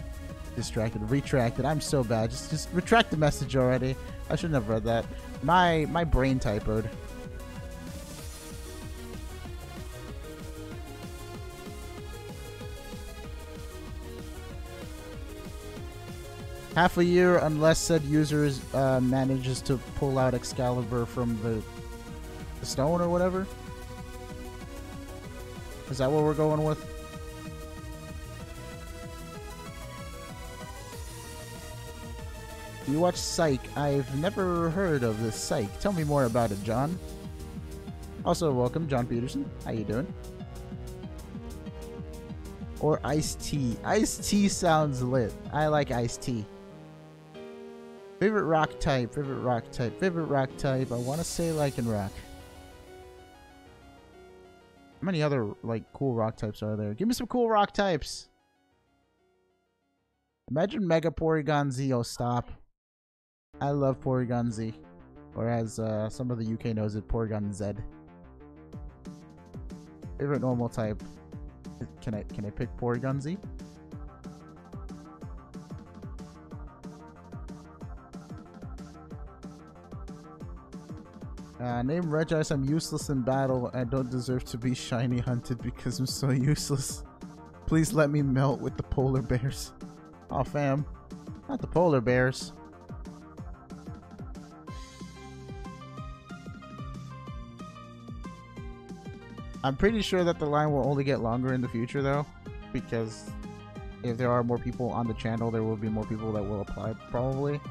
I'm so bad. Just retract the message already. I shouldn't have read that. My brain typoed. Half a year unless said user manages to pull out Excalibur from the stone or whatever. Is that what we're going with? You watch Psych. I've never heard of this Psych. Tell me more about it, John. Also, welcome, John Peterson. How you doing? Or Iced Tea. Iced Tea sounds lit. I like Iced Tea. Favorite rock type. Favorite rock type. Favorite rock type. I want to say Lycanroc. How many other like cool rock types are there? Give me some cool rock types. Imagine Mega Porygon Z. Oh, stop. I love Porygon Z. Or as some of the UK knows it, Porygon Z. Favorite normal type. Can I pick Porygon Z? Name Regice, I'm useless in battle. I don't deserve to be shiny hunted because I'm so useless. Please let me melt with the polar bears. Oh, fam. Not the polar bears. I'm pretty sure that the line will only get longer in the future, though. Because if there are more people on the channel, there will be more people that will apply, probably.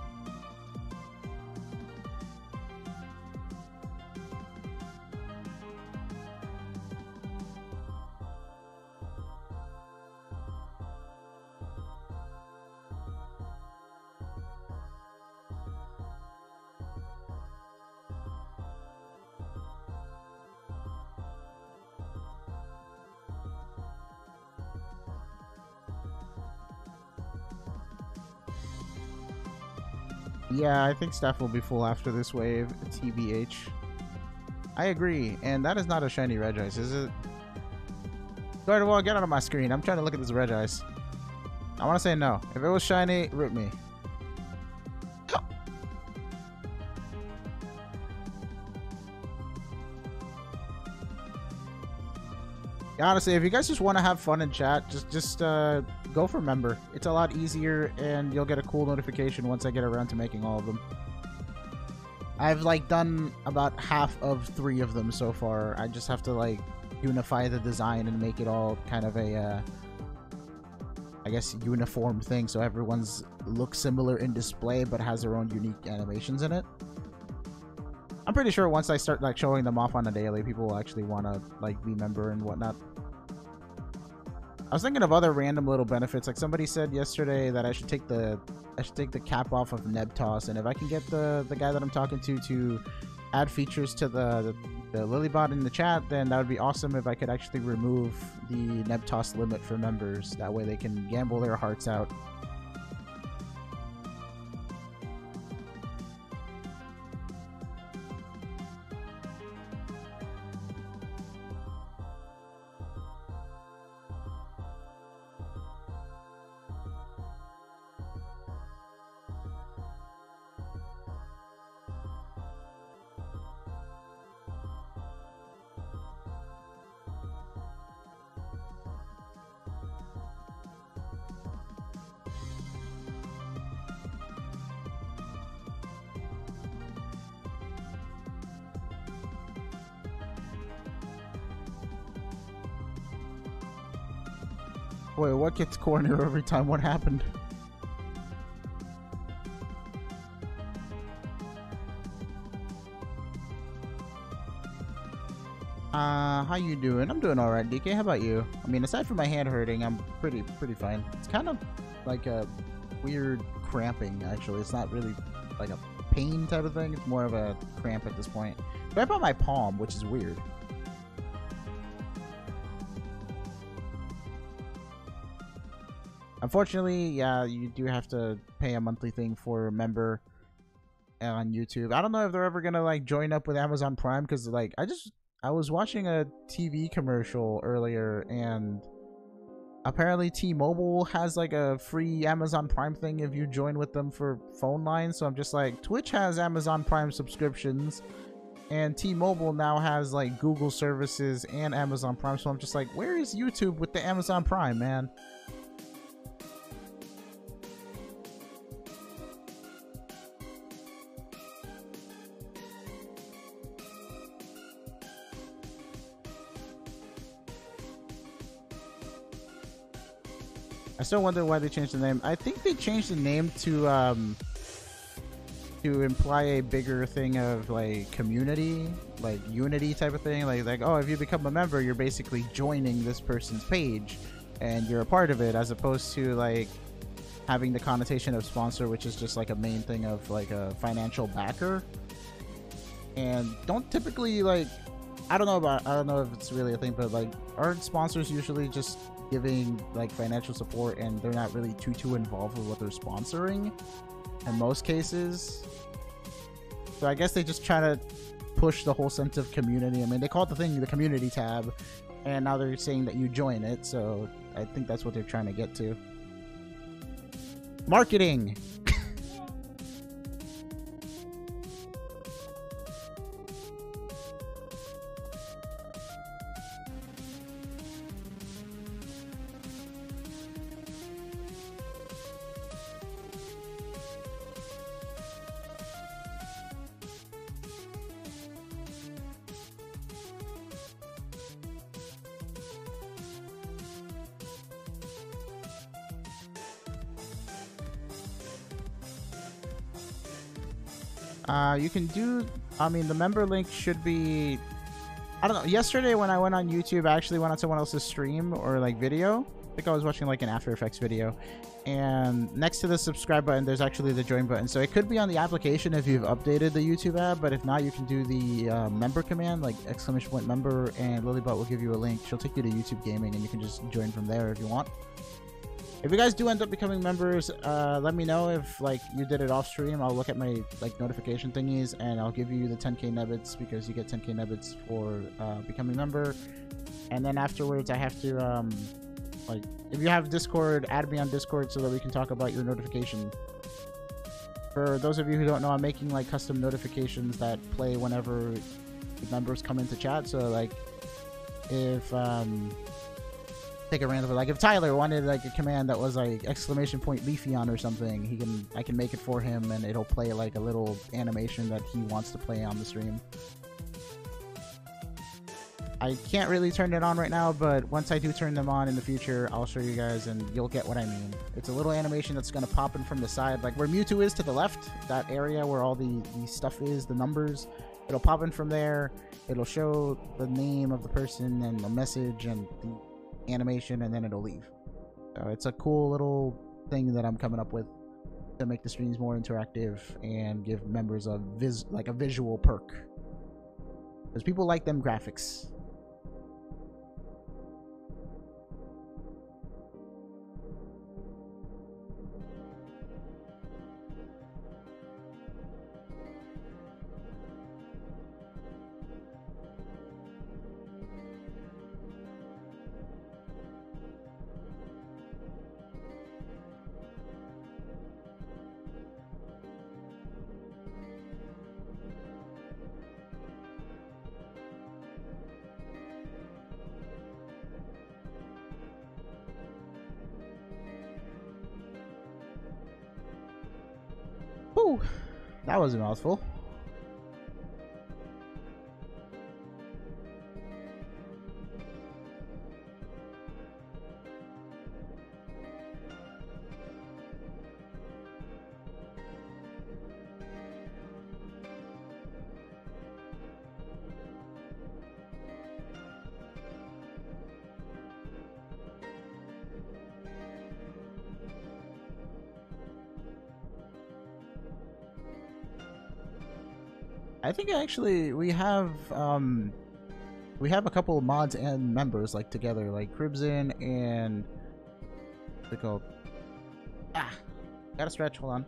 Yeah, I think staff will be full after this wave, TBH. I agree, and that is not a shiny Regice, is it? Garden Wall, get out of my screen. I'm trying to look at this Regice. I want to say no. If it was shiny, rip me. Honestly, if you guys just want to have fun and chat, just go for member. It's a lot easier, and you'll get a cool notification once I get around to making all of them. I've like done about half of 3 of them so far. I just have to like unify the design and make it all kind of a I guess uniform thing, so everyone's looks similar in display but has their own unique animations in it. I'm pretty sure once I start like showing them off on a daily, people will actually want to like be member and whatnot. I was thinking of other random little benefits. Like somebody said yesterday that I should take the cap off of Nebtoss, and if I can get the guy that I'm talking to add features to the Lilybot in the chat, then that would be awesome. If I could actually remove the Nebtoss limit for members, that way they can gamble their hearts out. Wait, what gets corner every time? What happened? How you doing? I'm doing alright, DK. How about you? I mean, aside from my hand hurting, I'm pretty fine. It's kind of like a weird cramping, actually. It's not really like a pain type of thing. It's more of a cramp at this point. But I on my palm, which is weird. Unfortunately, yeah, you do have to pay a monthly thing for a member on YouTube. I don't know if they're ever gonna like join up with Amazon Prime, because like I was watching a TV commercial earlier, and apparently T-Mobile has like a free Amazon Prime thing if you join with them for phone lines. So I'm just like, Twitch has Amazon Prime subscriptions, and T-Mobile now has like Google services and Amazon Prime. So I'm just like, where is YouTube with the Amazon Prime, man? I still wonder why they changed the name. I think they changed the name to imply a bigger thing of like community, like unity type of thing. Like oh, if you become a member, you're basically joining this person's page and you're a part of it, as opposed to like having the connotation of sponsor, which is just like a main thing of like a financial backer. And don't typically like, I don't know if it's really a thing, but like aren't sponsors usually just giving like financial support and they're not really too involved with what they're sponsoring in most cases? So I guess they just try to push the whole sense of community. I mean, they call it the thing the community tab, and now they're saying that you join it, so I think that's what they're trying to get to. Marketing. You can do, I mean, the member link should be, I don't know. Yesterday when I went on YouTube, I actually went on someone else's stream or like video. I think I was watching like an After Effects video. And next to the subscribe button, there's actually the join button. So it could be on the application if you've updated the YouTube app, but if not, you can do the member command, like !member, and Lilybot will give you a link. She'll take you to YouTube Gaming, and you can just join from there if you want. If you guys do end up becoming members, let me know if like you did it off stream. I'll look at my like notification thingies, and I'll give you the 10k Nebbits because you get 10k Nebbits for becoming a member. And then afterwards, I have to like, if you have Discord, add me on Discord so that we can talk about your notification. For those of you who don't know, I'm making like custom notifications that play whenever members come into chat. So like, if take a random, like if Tyler wanted like a command that was like ! Leafeon or something, I can make it for him, and it'll play like a little animation that he wants to play on the stream. I can't really turn it on right now, but once I do turn them on in the future, I'll show you guys and you'll get what I mean. It's a little animation that's going to pop in from the side, like where Mewtwo is to the left, that area where all the stuff is, the numbers. It'll pop in from there. It'll show the name of the person and the message and the animation, and then it'll leave. So it's a cool little thing that I'm coming up with to make the streams more interactive and give members a visual perk. Because people like them graphics. Whew, that was a mouthful. I think actually we have a couple of mods and members like together, like Cribsin and what's it called? Gotta stretch, hold on.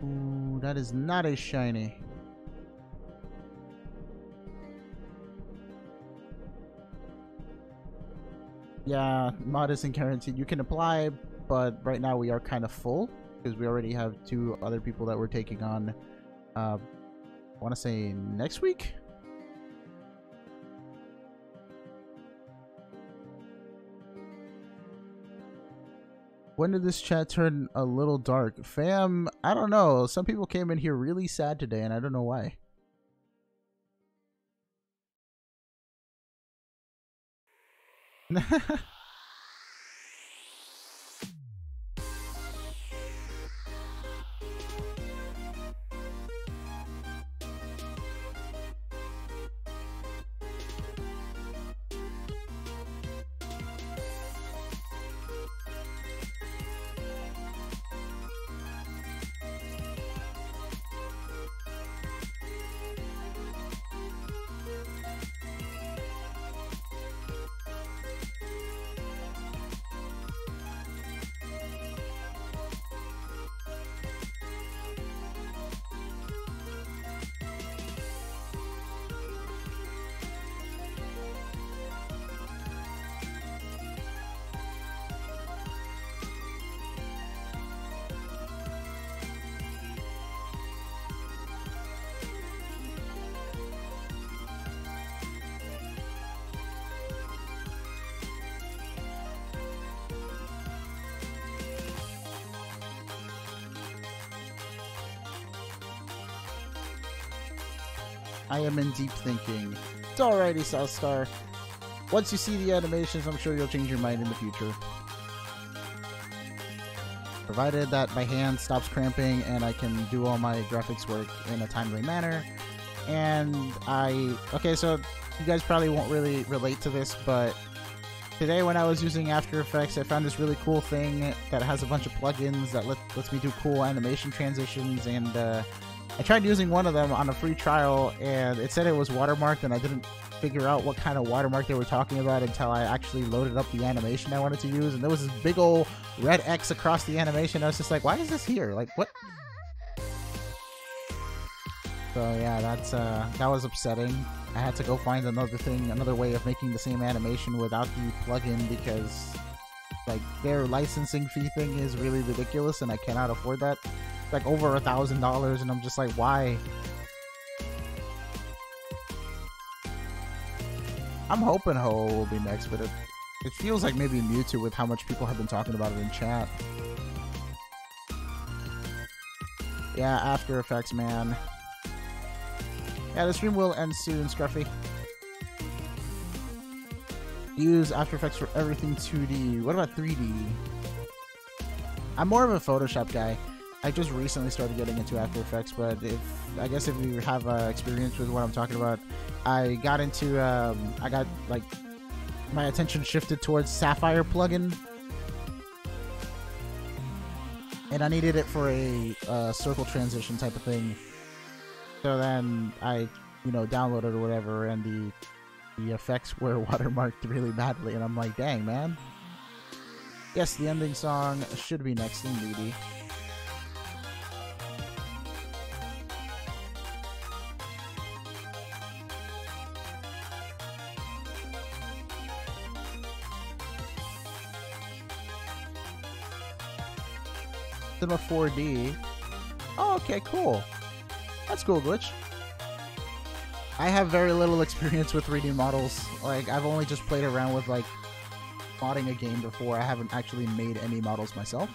Ooh, that is not a shiny. Yeah, mod isn't guaranteed. You can apply, but right now we are kind of full because we already have 2 other people that we're taking on. I want to say next week. When did this chat turn a little dark? Fam, I don't know. Some people came in here really sad today, and I don't know why. I am in deep thinking. It's alrighty, Southstar. Once you see the animations, I'm sure you'll change your mind in the future. provided that my hand stops cramping and I can do all my graphics work in a timely manner. And okay, so you guys probably won't really relate to this, but today when I was using After Effects, I found this really cool thing that has a bunch of plugins that lets me do cool animation transitions, and I tried using one of them on a free trial, and it said it was watermarked, and I didn't figure out what kind of watermark they were talking about until I actually loaded up the animation I wanted to use, and there was this big old red X across the animation. I was just like, why is this here? Like, what? So yeah, that was upsetting. I had to go find another way of making the same animation without the plugin, because like their licensing fee thing is really ridiculous and I cannot afford that. It's like over $1,000, and I'm just like, why? I'm hoping Ho will be next, but it feels like maybe Mewtwo with how much people have been talking about it in chat. Yeah, After Effects, man. Yeah, the stream will end soon, Scruffy. Use After Effects for everything 2D. What about 3D? I'm more of a Photoshop guy. I just recently started getting into After Effects, but I guess if you have experience with what I'm talking about, I got into, I got, like, my attention shifted towards Sapphire plugin. And I needed it for a circle transition type of thing. So then I, you know, downloaded or whatever, and the effects were watermarked really badly, and I'm like, dang, man. Yes, the ending song should be next, indeed. Cinema 4D. Oh, okay, cool. That's cool, Glitch. I have very little experience with 3D models. Like, I've only just played around with, like, modding a game before. I haven't actually made any models myself.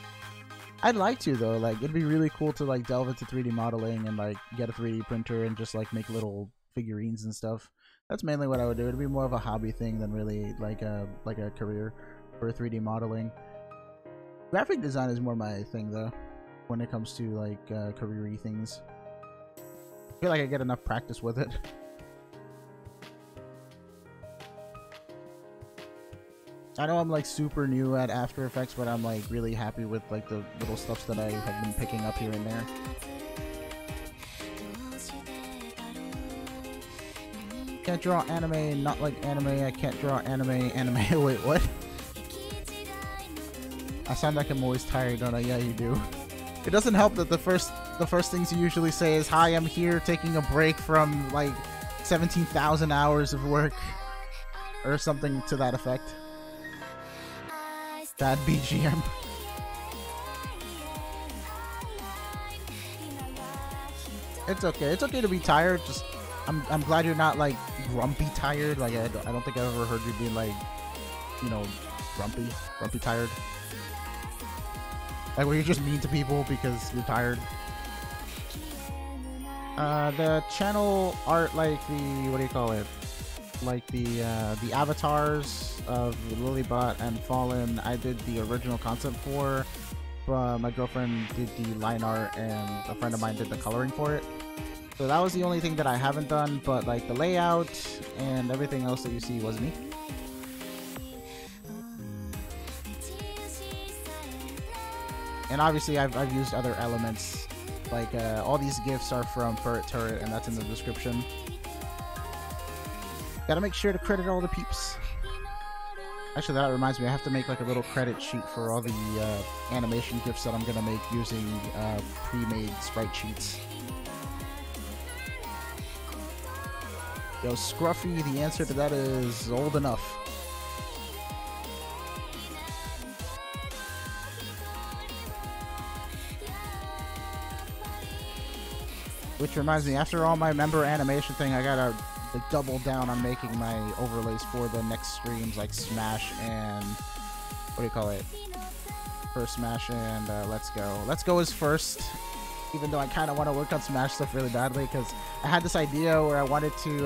I'd like to, though. Like, it'd be really cool to, like, delve into 3D modeling and, like, get a 3D printer and just, like, make little figurines and stuff. That's mainly what I would do. It'd be more of a hobby thing than really, like a career for 3D modeling. Graphic design is more my thing, though, when it comes to, like, career-y things. I feel like I get enough practice with it. I know I'm like super new at After Effects, but I'm like really happy with like the little stuff that I have been picking up here and there. Can't draw anime, not like anime. I can't draw anime. Wait, what? I sound like I'm always tired, don't I? Yeah, you do. It doesn't help that the first things you usually say is, "Hi, I'm here taking a break from like 17,000 hours of work," or something to that effect. Bad BGM. It's okay. It's okay to be tired. Just I'm glad you're not like grumpy tired. Like I don't think I've ever heard you be like, you know, grumpy tired. Like where you're just mean to people because you're tired. The channel art, like the, what do you call it? Like the avatars of Lilybot and Fallen, I did the original concept for. My girlfriend did the line art, and a friend of mine did the coloring for it. So that was the only thing that I haven't done, but like the layout and everything else that you see was me. And obviously I've used other elements, like all these GIFs are from Furret Turret, and that's in the description. Gotta make sure to credit all the peeps. Actually, that reminds me, I have to make like a little credit sheet for all the animation GIFs that I'm gonna make using pre-made sprite sheets. Yo, Scruffy, the answer to that is old enough. Which reminds me, after all my member animation thing, I gotta like double down on making my overlays for the next streams, like Smash and what do you call it? First Smash and Let's Go. Let's Go is first, even though I kind of want to work on Smash stuff really badly, because I had this idea where I wanted to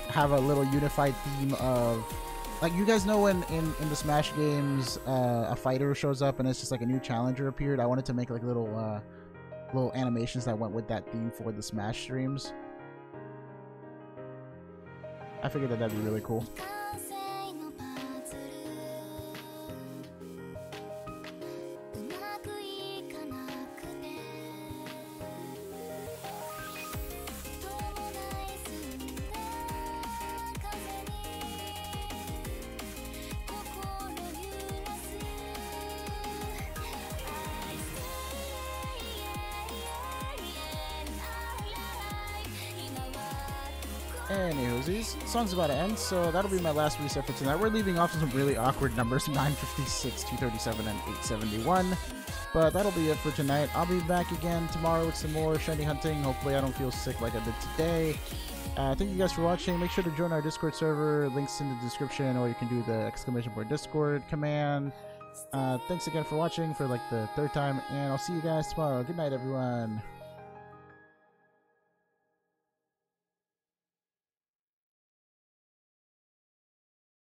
have a little unified theme of Like, you guys know when in the Smash games, a fighter shows up and it's just like a new challenger appeared? I wanted to make like little animations that went with that theme for the Smash streams. I figured that that'd be really cool. Anywho, these song's about to end, so that'll be my last reset for tonight. We're leaving off some really awkward numbers, 956, 237, and 871. But that'll be it for tonight. I'll be back again tomorrow with some more shiny hunting. Hopefully I don't feel sick like I did today. Thank you guys for watching. Make sure to join our Discord server. Links in the description, or you can do the !Discord command. Thanks again for watching for like the third time, and I'll see you guys tomorrow. Good night, everyone.